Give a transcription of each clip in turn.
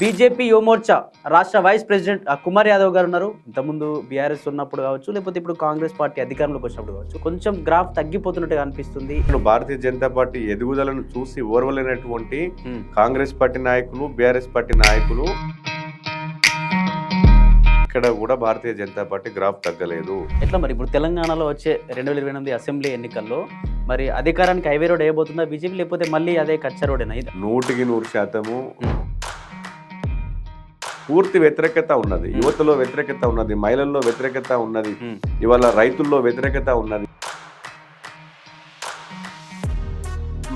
BJP Yuva Morcha రాష్ట్ర vice president Kumar Yadav గారు ఉన్నారు. ఇంతకుముందు బీఆర్ఎస్ ఉన్నప్పుడు కావచ్చు, లేకపోతే ఇప్పుడు కాంగ్రెస్ పార్టీ అధికారంలోకి వచ్చినప్పుడు కావచ్చు, కొంచెం గ్రాఫ్ తగ్గిపోతున్నట్టుగా అనిపిస్తుంది. భారతీయ జనతా పార్టీ ఎదుగుదలను చూసి ఓర్వలేనటువంటి కాంగ్రెస్ పార్టీ నాయకులు, బీఆర్ఎస్ పార్టీ నాయకులు ఇక్కడ కూడా భారతీయ జనతా పార్టీ గ్రాఫ్ తగ్గలేదు. ఎట్లా మరి ఇప్పుడు తెలంగాణలో వచ్చే 2028 అసెంబ్లీ ఎన్నికల్లో మరి అధికారానికి హైవే రోడ్ వేయబోతుందా బీజేపీ, లేకపోతే మళ్ళీ అదే కచ్చ రోడేనా? 100% పూర్తి వ్యతిరేకత ఉన్నది. యువతలో వ్యతిరేకత ఉన్నది, మహిళల్లో వ్యతిరేకత ఉన్నది, ఇవాళ రైతుల్లో వ్యతిరేకత ఉన్నది.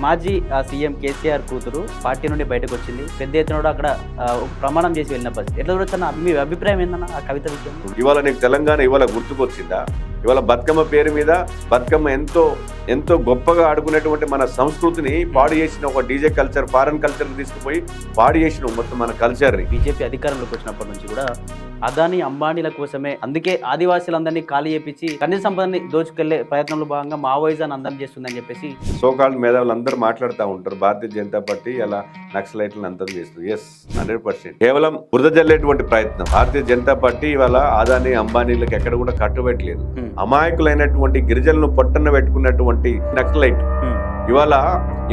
మాజీ సీఎం కేసీఆర్ కూతురు పార్టీ నుండి బయటకు వచ్చింది. పెద్ద ఎత్తున అక్కడ ప్రమాణం చేసి వెళ్ళిన పరిస్థితి ఎట్లా చూడొచ్చన్న? మీ అభిప్రాయం ఏందన్న ఆ కవిత విషయం? ఇవాళ నీకు తెలంగాణ ఇవాళ గుర్తుకొచ్చిందా? ఇవాళ బతుకమ్మ పేరు మీద బతుకమ్మ ఎంతో గొప్పగా ఆడుకునేటువంటి మన సంస్కృతిని పాడు చేసిన ఒక డీజే కల్చర్, ఫారెన్ కల్చర్ తీసుకుపోయి పాడు చేసిన మొత్తం మన కల్చర్ని. బీజేపీ అధికారంలోకి వచ్చినప్పటి నుంచి కూడా అదానీ అంబానీల కోసమే, అందుకే ఆదివాసులందరినీ ఖాళీ చేపించి ఖనిజ సంపదని దోచుకెళ్లే ప్రయత్నంలో భాగంగా మావోయిజాన్ని అందం చేస్తుందని చెప్పేసి సోకాల్డ్ మేధావులు అందరూ మాట్లాడుతూ ఉంటారు. భారతీయ జనతా పార్టీ అలా నక్సలైట్లను అంతం చేస్తుంది. ఎస్, 100%. కేవలం బురద జల్లేటువంటి ప్రయత్నం. భారతీయ జనతా పార్టీ ఇవాళ అదానీ అంబానీలకు ఎక్కడ కూడా కట్టుబెట్టలేదు. అమాయకులైనటువంటి గిరిజనులను పొట్టన పెట్టుకున్నటువంటి నక్సలైట్ ఇవాళ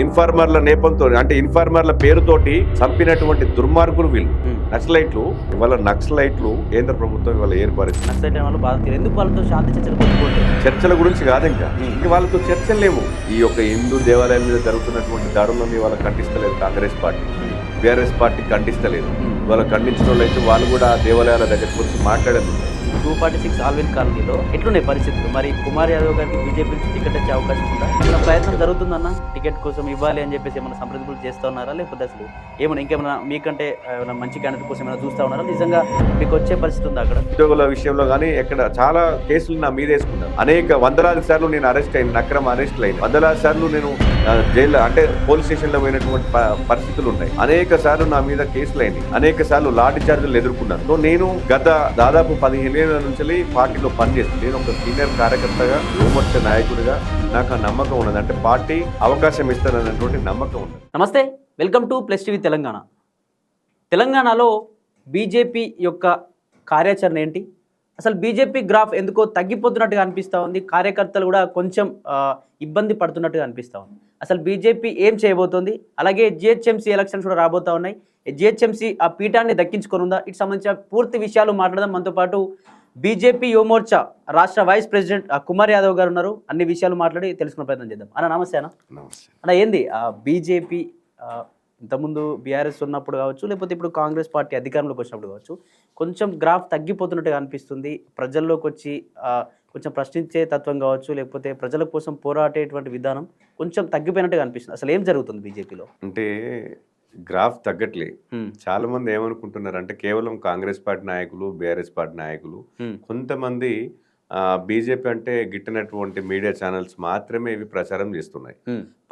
ఇన్ఫార్మర్ల నేపంతో, అంటే ఇన్ఫార్మర్ల పేరుతోటి చంపినటువంటి దుర్మార్గులు వీళ్ళు నక్సలైట్లు. ఇవాళ నక్సలైట్లు కేంద్ర ప్రభుత్వం ఇవాళ ఏర్పరిచింది. ఎందుకు వాళ్ళతో శాంతి చర్చల గురించి కాదు, ఇంకా వాళ్ళతో చర్చలు లేవు. ఈ యొక్క హిందూ దేవాలయాల మీద జరుగుతున్నటువంటి దాడులను ఇవాళ ఖండిస్తలేదు కాంగ్రెస్ పార్టీ, బీఆర్ఎస్ పార్టీ ఖండిస్తలేదు. ఇవాళ ఖండించిన వాళ్ళు అయితే వాళ్ళు కూడా దేవాలయాల దగ్గర గురించి మాట్లాడలేదు. 246 ఆల్విన్ కాలనీలో ఎట్లున్నాయి పరిస్థితులు? మరి కుమార్ యాదవ్ గారికి బీజేపీ నుంచి టికెట్ వచ్చే అవకాశం ఉందా? ఏమైనా ప్రయత్నం జరుగుతుందన్న టికెట్ కోసం ఇవ్వాలి అని చెప్పేసి ఏమైనా సంప్రదింపులు చేస్తూ ఉన్నారా, లేకపోతే అసలు ఏమైనా ఇంకేమైనా మీకంటే ఏమైనా మంచి క్యాండిడేట్ కోసం ఏమైనా చూస్తూ ఉన్నారా? నిజంగా మీకు వచ్చే పరిస్థితి ఉందా అక్కడ? ఉద్యోగుల విషయంలో కానీ ఎక్కడ చాలా కేసులు నా మీద వేసుకున్నాను. అనేక వందలాది సార్లు నేను అరెస్ట్ అయిన, అక్రమ అరెస్టులు అయిన, వందలాది సార్లు నేను జైల్లో, అంటే పోలీస్ స్టేషన్లో పోయినటువంటి పరిస్థితులు ఉన్నాయి. అనేక సార్లు నా మీద కేసులు అయినాయి, అనేక సార్లు లాఠీ చార్జీలు ఎదుర్కొన్నాను. సో నేను గత దాదాపు 15 ఏళ్ల నుంచి పార్టీలో పనిచేస్తాను. నేను ఒక సీనియర్ కార్యకర్తగా, యువమోర్చా నాయకుడిగా నాకు ఆ నమ్మకం ఉన్నది. అంటే పార్టీ అవకాశం ఇస్తానన్నటువంటి నమ్మకం ఉన్నది. నమస్తే, welcome to plus TV Telangana. తెలంగాణలో బీజేపీ యొక్క కార్యాచరణ ఏంటి? అసలు బీజేపీ గ్రాఫ్ ఎందుకో తగ్గిపోతున్నట్టుగా అనిపిస్తూ ఉంది. కార్యకర్తలు కూడా కొంచెం ఇబ్బంది పడుతున్నట్టుగా అనిపిస్తూ ఉంది. అసలు బీజేపీ ఏం చేయబోతోంది? అలాగే జిహెచ్ఎంసీ ఎలక్షన్స్ కూడా రాబోతూ ఉన్నాయి. జిహెచ్ఎంసీ ఆ పీఠాన్ని దక్కించుకొనుందా? ఇటు సంబంధించిన పూర్తి విషయాలు మాట్లాడదాం. మనతో పాటు బీజేపీ యువమోర్చా రాష్ట్ర వైస్ ప్రెసిడెంట్ కుమార్ యాదవ్ గారు ఉన్నారు. అన్ని విషయాలు మాట్లాడి తెలుసుకునే ప్రయత్నం చేద్దాం. అన్న నమస్తే. అన్న ఏంది బీజేపీ ఇంతకుముందు బీఆర్ఎస్ ఉన్నప్పుడు కావచ్చు, లేకపోతే ఇప్పుడు కాంగ్రెస్ పార్టీ అధికారంలోకి వచ్చినప్పుడు కావచ్చు, కొంచెం గ్రాఫ్ తగ్గిపోతున్నట్టుగా అనిపిస్తుంది. ప్రజల్లోకి వచ్చి కొంచెం ప్రశ్నించే తత్వం కావచ్చు, లేకపోతే ప్రజల కోసం పోరాటేటువంటి విధానం కొంచెం తగ్గిపోయినట్టుగా అనిపిస్తుంది. అసలు ఏం జరుగుతుంది బీజేపీలో? అంటే గ్రాఫ్ తగ్గట్లే. చాలా మంది ఏమనుకుంటున్నారు అంటే కేవలం కాంగ్రెస్ పార్టీ నాయకులు, బీఆర్ఎస్ పార్టీ నాయకులు, కొంతమంది బీజేపీ అంటే గిట్టినటువంటి మీడియా ఛానల్స్ మాత్రమే ఇవి ప్రచారం చేస్తున్నాయి.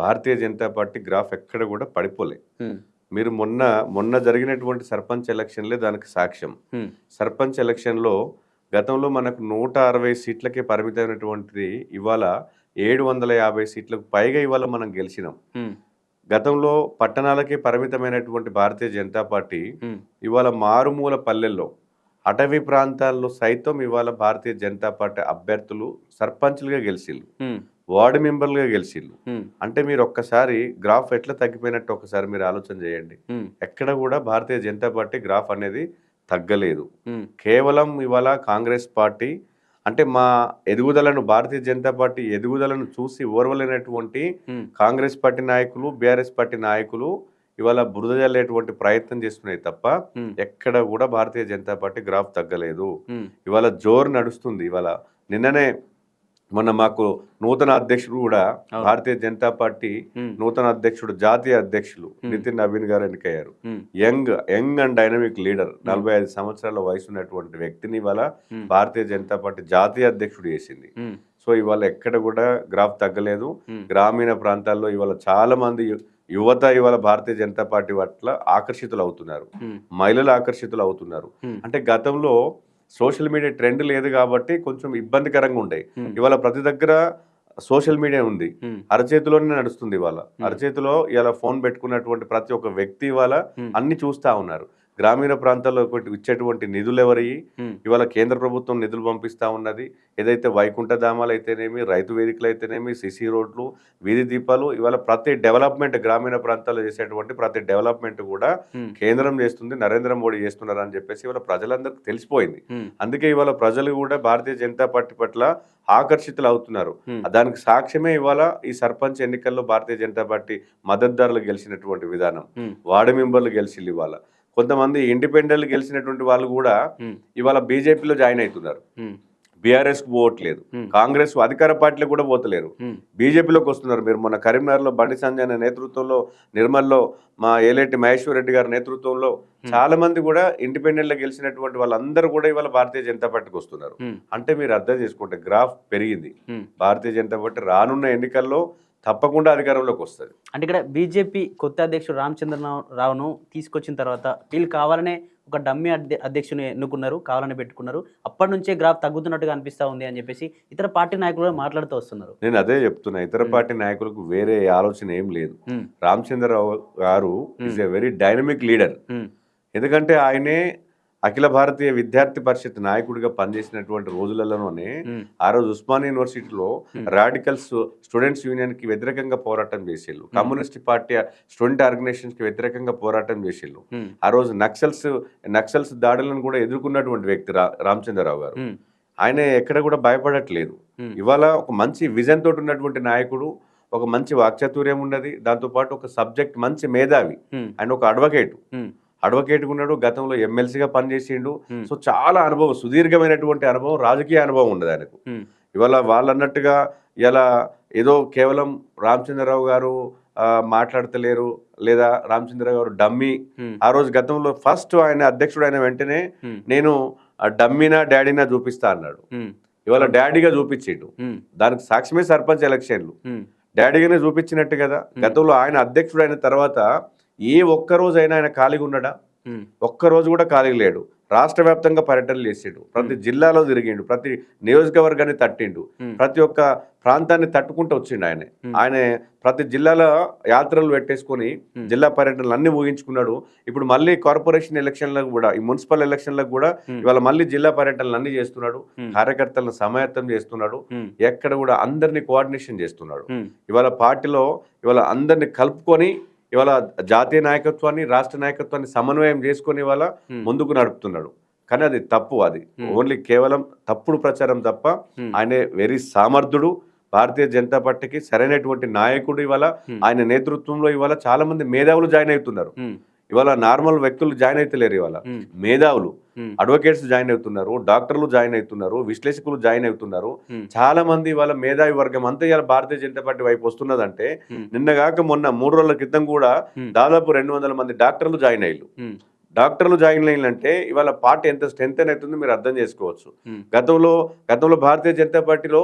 భారతీయ జనతా పార్టీ గ్రాఫ్ ఎక్కడ కూడా పడిపోలే. మీరు మొన్న జరిగినటువంటి సర్పంచ్ ఎలక్షన్లే దానికి సాక్ష్యం. సర్పంచ్ ఎలక్షన్లో గతంలో మనకు 160 సీట్లకే పరిమితమైనటువంటిది ఇవాళ 750 సీట్లకు పైగా ఇవాళ మనం గెలిచినాం. గతంలో పట్టణాలకే పరిమితమైనటువంటి భారతీయ జనతా పార్టీ ఇవాళ మారుమూల పల్లెల్లో, అటవీ ప్రాంతాల్లో సైతం ఇవాళ భారతీయ జనతా పార్టీ అభ్యర్థులు సర్పంచ్లుగా గెలిచిళ్ళు, వార్డు మెంబర్లుగా గెలిచిళ్ళు. అంటే మీరు ఒక్కసారి గ్రాఫ్ ఎట్లా తగ్గిపోయినట్టు ఒకసారి మీరు ఆలోచన చేయండి. ఎక్కడ కూడా భారతీయ జనతా పార్టీ గ్రాఫ్ అనేది తగ్గలేదు. కేవలం ఇవాళ కాంగ్రెస్ పార్టీ అంటే మా ఎదుగుదలను, భారతీయ జనతా పార్టీ ఎదుగుదలను చూసి ఓర్వలేనటువంటి కాంగ్రెస్ పార్టీ నాయకులు, బీఆర్ఎస్ పార్టీ నాయకులు ఇవాళ బురద జల్లేటువంటి ప్రయత్నం చేస్తున్నాయి తప్ప ఎక్కడ కూడా భారతీయ జనతా పార్టీ గ్రాఫ్ తగ్గలేదు. ఇవాళ జోరు నడుస్తుంది. ఇవాళ నిన్ననే మొన్న మాకు నూతన అధ్యక్షుడు కూడా, భారతీయ జనతా పార్టీ నూతన అధ్యక్షుడు, జాతీయ అధ్యక్షులు నితిన్ నవీన్ గారు ఎన్నికయ్యారు. యంగ్ అండ్ డైనమిక్ లీడర్, 45 సంవత్సరాల వయసు ఉన్నటువంటి వ్యక్తిని ఇవాళ భారతీయ జనతా పార్టీ జాతీయ అధ్యక్షుడు చేసింది. సో ఇవాళ ఎక్కడ కూడా గ్రాఫ్ తగ్గలేదు. గ్రామీణ ప్రాంతాల్లో ఇవాళ చాలా మంది యువత ఇవాళ భారతీయ జనతా పార్టీ పట్ల ఆకర్షితులు అవుతున్నారు, మహిళలు ఆకర్షితులు అవుతున్నారు. అంటే గతంలో సోషల్ మీడియా ట్రెండ్ లేదు కాబట్టి కొంచెం ఇబ్బందికరంగా ఉండే. ఇవాళ ప్రతి దగ్గర సోషల్ మీడియా ఉంది, అరచేతిలోనే నడుస్తుంది. ఇవాళ అరచేతిలో ఇలా ఫోన్ పెట్టుకున్నటువంటి ప్రతి ఒక్క వ్యక్తి ఇవాళ అన్ని చూస్తా ఉన్నారు. గ్రామీణ ప్రాంతాల్లో ఒకటి ఇచ్చేటువంటి నిధులు ఎవరి ఇవాళ కేంద్ర ప్రభుత్వం నిధులు పంపిస్తూ ఉన్నది. ఏదైతే వైకుంఠ ధామాలు అయితేనేమి, రైతు వేదికలు అయితేనేమి, సిసి రోడ్లు, వీధి దీపాలు, ఇవాళ ప్రతి డెవలప్మెంట్ గ్రామీణ ప్రాంతాల్లో చేసేటువంటి ప్రతి డెవలప్మెంట్ కూడా కేంద్రం చేస్తుంది, నరేంద్ర మోడీ చేస్తున్నారు అని చెప్పేసి ఇవాళ ప్రజలందరికీ తెలిసిపోయింది. అందుకే ఇవాళ ప్రజలు కూడా భారతీయ జనతా పార్టీ పట్ల ఆకర్షితులు అవుతున్నారు. దానికి సాక్ష్యమే ఇవాళ ఈ సర్పంచ్ ఎన్నికల్లో భారతీయ జనతా పార్టీ మద్దతుదారులు గెలిచినటువంటి విధానం. వార్డు మెంబర్లు గెలిచిల్లు. ఇవాళ కొంతమంది ఇండిపెండెంట్ గెలిచినటువంటి వాళ్ళు కూడా ఇవాళ బీజేపీలో జాయిన్ అవుతున్నారు. బీఆర్ఎస్ కు పోవట్లేదు, కాంగ్రెస్ అధికార పార్టీలో కూడా పోతలేరు, బీజేపీలోకి వస్తున్నారు. మీరు మొన్న కరీంనగర్లో బండి సంజయ్ నేతృత్వంలో, నిర్మల్లో మా ఏలేటి మహేశ్వర్ రెడ్డి గారి నేతృత్వంలో చాలా మంది కూడా ఇండిపెండెంట్ లో గెలిచినటువంటి వాళ్ళందరూ కూడా ఇవాళ భారతీయ జనతా పార్టీకి వస్తున్నారు. అంటే మీరు అర్థం చేసుకుంటే గ్రాఫ్ పెరిగింది. భారతీయ జనతా పార్టీ రానున్న ఎన్నికల్లో తప్పకుండా అధికారంలోకి వస్తుంది. అంటే ఇక్కడ బీజేపీ కొత్త అధ్యక్షుడు రామచంద్రరావును తీసుకొచ్చిన తర్వాత వీళ్ళు కావాలనే ఒక డమ్మీ అధ్యక్షుని ఎన్నుకున్నారు, కావాలని పెట్టుకున్నారు. అప్పటి నుంచే గ్రాఫ్ తగ్గుతున్నట్టుగా అనిపిస్తూ ఉంది అని చెప్పేసి ఇతర పార్టీ నాయకులు మాట్లాడుతూ వస్తున్నారు. నేను అదే చెప్తున్నా, ఇతర పార్టీ నాయకులకు వేరే ఆలోచన ఏం లేదు. రామచంద్రరావు గారు is a very dynamic leader. ఎందుకంటే ఆయనే అఖిల భారతీయ విద్యార్థి పరిషత్ నాయకుడిగా పనిచేసినటువంటి రోజులలోనే ఆ రోజు ఉస్మానియా యూనివర్సిటీలో రాడికల్స్ స్టూడెంట్స్ యూనియన్ కి వ్యతిరేకంగా పోరాటం చేసేళ్ళు, కమ్యూనిస్ట్ పార్టీ స్టూడెంట్ ఆర్గనైజేషన్స్ కి వ్యతిరేకంగా పోరాటం చేసేళ్ళు. ఆ రోజు నక్సల్స్ దాడులను కూడా ఎదుర్కొన్నటువంటి వ్యక్తి రామచంద్రరావు గారు. ఆయన ఎక్కడ కూడా భయపడట్లేదు. ఇవాళ ఒక మంచి విజన్ తోటి ఉన్నటువంటి నాయకుడు, ఒక మంచి వాక్చాతుర్యం ఉన్నది, దాంతోపాటు ఒక సబ్జెక్ట్ మంచి మేధావి. ఆయన ఒక అడ్వకేట్ ఉన్నాడు, గతంలో ఎమ్మెల్సీగా పనిచేసిండు. సో చాలా అనుభవం, సుదీర్ఘమైనటువంటి అనుభవం, రాజకీయ అనుభవం ఉండదు ఆయనకు. ఇవాళ వాళ్ళు అన్నట్టుగా ఇలా ఏదో కేవలం రామచంద్రరావు గారు మాట్లాడతలేరు లేదా రామచంద్రరావు గారు డమ్మీ. ఆ రోజు గతంలో ఫస్ట్ ఆయన అధ్యక్షుడు అయిన వెంటనే నేను డమ్మీనా డాడీనా చూపిస్తా అన్నాడు. ఇవాళ డాడీగా చూపించిండు. దానికి సాక్ష్యమే సర్పంచ్ ఎలక్షన్లు. డాడీగానే చూపించినట్టు కదా. గతంలో ఆయన అధ్యక్షుడు అయిన తర్వాత ఏ ఒక్కరోజైనా ఆయన ఖాళీగా ఉన్నాడా? ఒక్కరోజు కూడా ఖాళీగా లేడు. రాష్ట్ర వ్యాప్తంగా పర్యటనలు చేసిండు, ప్రతి జిల్లాలో తిరిగిండు, ప్రతి నియోజకవర్గాన్ని తట్టిండు, ప్రతి ఒక్క ప్రాంతాన్ని తట్టుకుంటూ వచ్చిండు. ఆయన ప్రతి జిల్లాలో యాత్రలు పెట్టేసుకొని జిల్లా పర్యటనలు అన్ని ముగించుకున్నాడు. ఇప్పుడు మళ్ళీ కార్పొరేషన్ ఎలక్షన్లకు కూడా, ఈ మున్సిపల్ ఎలక్షన్లకు కూడా ఇవాళ మళ్ళీ జిల్లా పర్యటనలు అన్ని చేస్తున్నాడు. కార్యకర్తలను సమాయత్తం చేస్తున్నాడు. ఎక్కడ కూడా అందరినీ కోఆర్డినేషన్ చేస్తున్నాడు. ఇవాళ పార్టీలో ఇవాళ అందరినీ కలుపుకొని ఇవాళ జాతీయ నాయకత్వాన్ని, రాష్ట్ర నాయకత్వాన్ని సమన్వయం చేసుకొని ఇవాళ ముందుకు నడుపుతున్నాడు. కానీ అది తప్పు. అది ఓన్లీ కేవలం తప్పుడు ప్రచారం తప్ప ఆయన వెరీ సమర్థుడు. భారతీయ జనతా పార్టీకి సరైనటువంటి నాయకుడు. ఇవాళ ఆయన నేతృత్వంలో ఇవాళ చాలా మంది మేధావులు జాయిన్ అవుతున్నారు. ఇవాళ నార్మల్ వ్యక్తులు జాయిన్ అవుతలేరు. ఇవాళ మేధావులు, అడ్వకేట్స్ జాయిన్ అవుతున్నారు, డాక్టర్లు జాయిన్ అవుతున్నారు, విశ్లేషకులు జాయిన్ అవుతున్నారు. చాలా మంది ఇవాళ మేధావి వర్గం అంతా ఇవాళ భారతీయ జనతా పార్టీ వైపు వస్తున్నదంటే, నిన్నగాక మొన్న 3 రోజుల క్రితం కూడా దాదాపు 200 మంది డాక్టర్లు జాయిన్ అయ్యారు. డాక్టర్లు జాయిన్ అయ్యాలంటే ఇవాళ పార్టీ ఎంత స్ట్రెంత్ అవుతుందో మీరు అర్థం చేసుకోవచ్చు. గతంలో భారతీయ జనతా పార్టీలో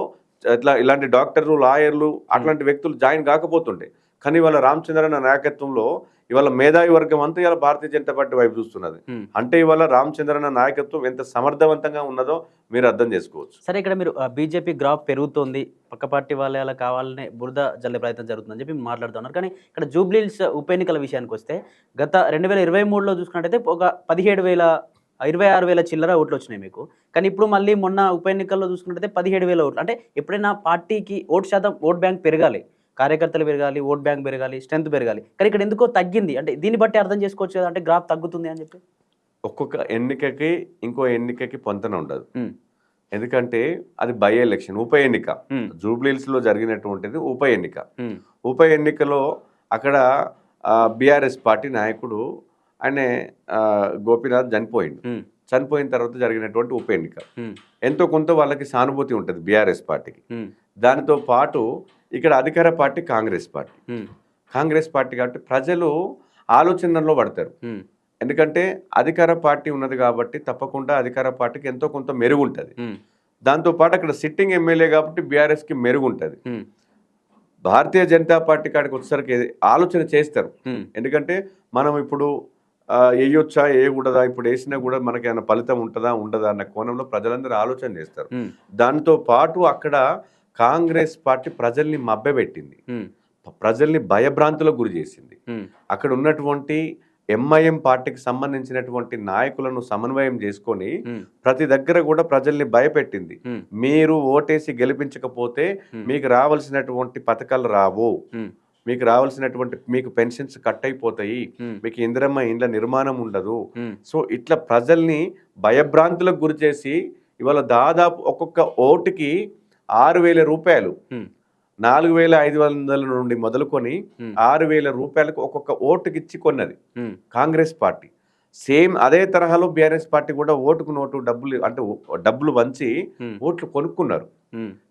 ఇలాంటి డాక్టర్లు, లాయర్లు అట్లాంటి వ్యక్తులు జాయిన్ కాకపోతుండే. కానీ ఇవాళ రామచంద్రన్న నాయకత్వంలో ఇవాళ మేధావి వర్గం అంతా ఇవాళ భారతీయ జనతా పార్టీ వైపు చూస్తున్నది. అంటే ఇవాళ రామచంద్రన్న నాయకత్వం ఎంత సమర్థవంతంగా ఉన్నదో మీరు అర్థం చేసుకోవచ్చు. సరే, ఇక్కడ మీరు బీజేపీ గ్రాఫ్ పెరుగుతోంది, పక్క పార్టీ వాళ్ళ కావాలనే బురద జల్లే ప్రయత్నం జరుగుతుందని చెప్పి మాట్లాడుతున్నారు. కానీ ఇక్కడ జూబ్లీహిల్స్ ఉప ఎన్నికల విషయానికి వస్తే గత 2023లో చూసుకున్నట్టయితే ఒక 26,000 చిల్లర ఓట్లు వచ్చినాయి మీకు. కానీ ఇప్పుడు మళ్ళీ మొన్న ఉప ఎన్నికల్లో చూసుకున్నట్టయితే 17,000 ఓట్లు. అంటే ఎప్పుడైనా పార్టీకి ఓట్ బ్యాంక్ పెరగాలి, కార్యకర్తలు పెరగాలి, ఓట్ బ్యాంక్ పెరగాలి, స్ట్రెంత్ పెరగాలి. కానీ ఇక్కడ ఎందుకో తగ్గింది. అంటే దీన్ని బట్టి అర్థం చేసుకోవచ్చు కదా, అంటే గ్రాఫ్ తగ్గుతుంది అని చెప్పి. ఒక్కొక్క ఎన్నికకి ఇంకో ఎన్నికకి పొంతన ఉండదు. ఎందుకంటే అది బై ఎలక్షన్, ఉప ఎన్నిక. జూబ్లీహిల్స్ లో జరిగినటువంటిది ఉప ఎన్నిక. ఉప ఎన్నికలో అక్కడ బీఆర్ఎస్ పార్టీ నాయకుడు ఆయన గోపీనాథ్ చనిపోయిన తర్వాత జరిగినటువంటి ఉప ఎన్నిక. ఎంతో కొంత వాళ్ళకి సానుభూతి ఉంటుంది బీఆర్ఎస్ పార్టీకి. దానితో పాటు ఇక్కడ అధికార పార్టీ కాంగ్రెస్ పార్టీ కాబట్టి ప్రజలు ఆలోచనలో పడతారు. ఎందుకంటే అధికార పార్టీ ఉన్నది కాబట్టి తప్పకుండా అధికార పార్టీకి ఎంతో కొంత మెరుగుంటుంది. దాంతోపాటు అక్కడ సిట్టింగ్ ఎమ్మెల్యే కాబట్టి బీఆర్ఎస్కి మెరుగుంటుంది. భారతీయ జనతా పార్టీ కాడికి వచ్చేసరికి ఆలోచన చేస్తారు. ఎందుకంటే మనం ఇప్పుడు వేయొచ్చా, వేయకూడదా, ఇప్పుడు వేసినా కూడా మనకి ఏమైనా ఫలితం ఉంటుందా ఉండదా అన్న కోణంలో ప్రజలందరూ ఆలోచన చేస్తారు. దాంతో పాటు అక్కడ కాంగ్రెస్ పార్టీ ప్రజల్ని మభ్యపెట్టింది, ప్రజల్ని భయభ్రాంతులకు గురి చేసింది. అక్కడ ఉన్నటువంటి ఎంఐఎం పార్టీకి సంబంధించినటువంటి నాయకులను సమన్వయం చేసుకొని ప్రతి దగ్గర కూడా ప్రజల్ని భయపెట్టింది. మీరు ఓటేసి గెలిపించకపోతే మీకు రావాల్సినటువంటి పథకాలు రావు, మీకు రావాల్సినటువంటి మీకు పెన్షన్స్ కట్ అయిపోతాయి, మీకు ఇందిరమ్మ ఇండ్ల నిర్మాణం ఉండదు. సో ఇట్లా ప్రజల్ని భయభ్రాంతులకు గురి చేసి ఇవాళ దాదాపు ఒక్కొక్క ఓటుకి 6,000 రూపాయలు, 4,500 నుండి మొదలుకొని 6,000 రూపాయలకు ఒక్కొక్క ఓటుకి ఇచ్చి కొన్నది కాంగ్రెస్ పార్టీ. సేమ్ అదే తరహాలో బీఆర్ఎస్ పార్టీ కూడా ఓటుకు నోటు డబ్బులు వంచి ఓట్లు కొనుక్కున్నారు.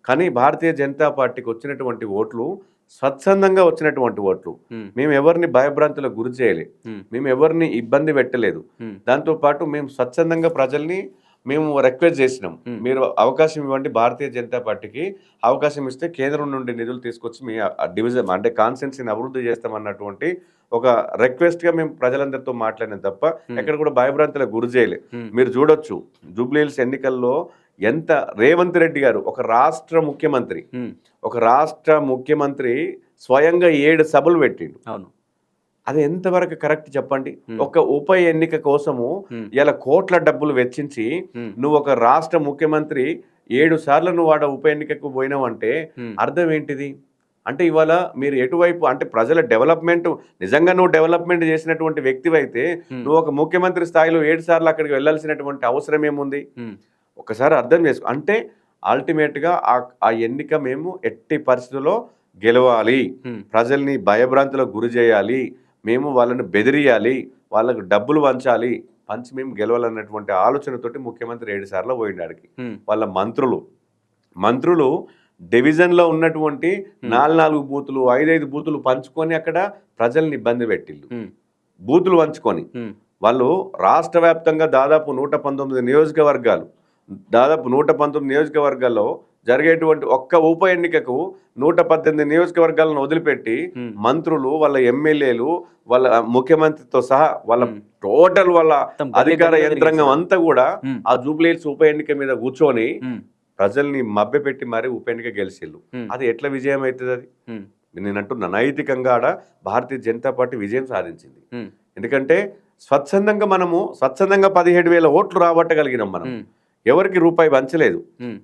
కానీ భారతీయ జనతా పార్టీకి వచ్చినటువంటి ఓట్లు స్వచ్ఛందంగా వచ్చినటువంటి ఓట్లు. మేము ఎవరిని భయభ్రాంతులకు గురి చేయలే, మేము ఎవరిని ఇబ్బంది పెట్టలేదు. దాంతోపాటు మేము స్వచ్ఛందంగా ప్రజల్ని మేము రిక్వెస్ట్ చేసినాం, మీరు అవకాశం ఇవ్వండి, భారతీయ జనతా పార్టీకి అవకాశం ఇస్తే కేంద్రం నుండి నిధులు తీసుకొచ్చి మీ డివిజన్ అంటే కాన్స్టిట్యున్సీని అభివృద్ధి చేస్తామన్నటువంటి ఒక రిక్వెస్ట్ గా మేము ప్రజలందరితో మాట్లాడినాం తప్ప ఎక్కడ కూడా భయభ్రాంతులకు గురి చేయలే. మీరు చూడొచ్చు జూబ్లీ హిల్స్ ఎన్నికల్లో ఎంత రేవంత్ రెడ్డి గారు ఒక రాష్ట్ర ముఖ్యమంత్రి స్వయంగా 7 సభలు పెట్టిండు. అవును, అది ఎంతవరకు కరెక్ట్ చెప్పండి? ఒక ఉప ఎన్నిక కోసము ఇలా కోట్ల డబ్బులు వెచ్చించి నువ్వు ఒక రాష్ట్ర ముఖ్యమంత్రి 7 సార్లు నువ్వు వాడ ఉప ఎన్నికకు పోయినావు అంటే అర్థం ఏంటిది? అంటే ఇవాళ మీరు ఎటువైపు అంటే ప్రజల డెవలప్మెంట్, నిజంగా నువ్వు డెవలప్మెంట్ చేసినటువంటి వ్యక్తివైతే నువ్వు ఒక ముఖ్యమంత్రి స్థాయిలో 7 సార్లు అక్కడికి వెళ్ళాల్సినటువంటి అవసరం ఏముంది? ఒకసారి అర్థం చేసుకో. అంటే అల్టిమేట్ గా ఆ ఎన్నిక మేము ఎట్టి పరిస్థితుల్లో గెలవాలి, ప్రజల్ని భయభ్రాంతులకు గురి చేయాలి, మేము వాళ్ళని బెదిరియాలి, వాళ్ళకు డబ్బులు పంచి మేము గెలవాలన్నటువంటి ఆలోచనతోటి ముఖ్యమంత్రి 7 సార్లు పోయినాడికి. వాళ్ళ మంత్రులు డివిజన్లో ఉన్నటువంటి 4 బూతులు 5 బూతులు పంచుకొని అక్కడ ప్రజల్ని ఇబ్బంది పెట్టిళ్ళు. బూతులు పంచుకొని వాళ్ళు రాష్ట్ర వ్యాప్తంగా దాదాపు 119 నియోజకవర్గాలు, దాదాపు 119 నియోజకవర్గాల్లో జరిగేటువంటి ఒక్క ఉప ఎన్నికకు 118 నియోజకవర్గాలను వదిలిపెట్టి మంత్రులు, వాళ్ళ ఎమ్మెల్యేలు, వాళ్ళ ముఖ్యమంత్రితో సహా వాళ్ళ టోటల్ వాళ్ళ అధికార యంత్రాంగం అంతా కూడా ఆ జూబ్లీ హిల్స్ ఉప ఎన్నిక మీద కూర్చొని ప్రజల్ని మభ్యపెట్టి మరి ఉప ఎన్నిక గెలిచిళ్ళు. అది ఎట్లా విజయం అవుతుంది? అది నేను అంటున్నా, నైతికంగా ఆడ భారతీయ జనతా పార్టీ విజయం సాధించింది. ఎందుకంటే స్వచ్ఛందంగా 17,000 ఓట్లు రాబట్టగలిగినాం. మనం ఎవరికి రూపాయి పంచలేదు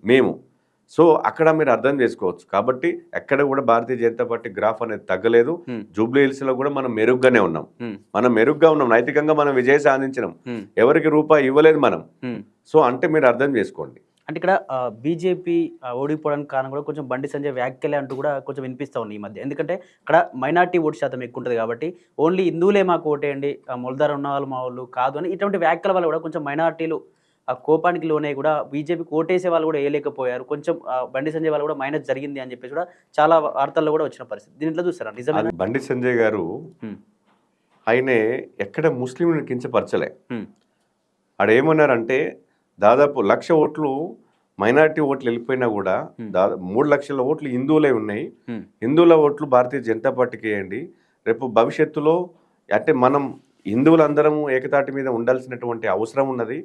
మేము. సో అక్కడ మీరు అర్థం చేసుకోవచ్చు. కాబట్టి ఎక్కడ కూడా భారతీయ జనతా పార్టీ గ్రాఫ్ అనేది తగ్గలేదు. జూబ్లీ హిల్స్ లో కూడా మనం మెరుగ్గానే ఉన్నాం. నైతికంగా మనం విజయం సాధించినాం. ఎవరికి రూపాయి ఇవ్వలేదు మనం. సో అంటే మీరు అర్థం చేసుకోండి. అంటే ఇక్కడ బీజేపీ ఓడిపోవడానికి కారణం కూడా కొంచెం బండి సంజయ్ వ్యాఖ్యలే అంటూ కూడా కొంచెం వినిపిస్తూ ఉంది ఈ మధ్య. ఎందుకంటే ఇక్కడ మైనార్టీ ఓటు శాతం ఎక్కువ ఉంటుంది కాబట్టి ఓన్లీ హిందువులే మాకు ఓటేయండి, మొలదారు ఉన్న వాళ్ళు మా వాళ్ళు కాదు అని ఇటువంటి వ్యాఖ్యల వల్ల కూడా కొంచెం మైనార్టీలు ఆ కోపానికి లోనే కూడా బీజేపీకి ఓటేసే వాళ్ళు కూడా వేయలేకపోయారు. కొంచెం బండి సంజయ్ వాళ్ళు కూడా మైనస్ జరిగింది అని చెప్పేసి కూడా చాలా వార్తల్లో కూడా వచ్చిన పరిస్థితి. దీంట్లో చూస్తారా నిజమే? బండి సంజయ్ గారు ఆయనే ఎక్కడ ముస్లింలను కించపరచలే. ఆడేమన్నారంటే దాదాపు 1,00,000 ఓట్లు మైనారిటీ ఓట్లు వెళ్ళిపోయినా కూడా 3 లక్షల ఓట్లు హిందువులే ఉన్నాయి. హిందువుల ఓట్లు భారతీయ జనతా పార్టీకి వేయండి. రేపు భవిష్యత్తులో అంటే మనం హిందువులందరము ఏకతాటి మీద ఉండాల్సినటువంటి అవసరం ఉన్నది.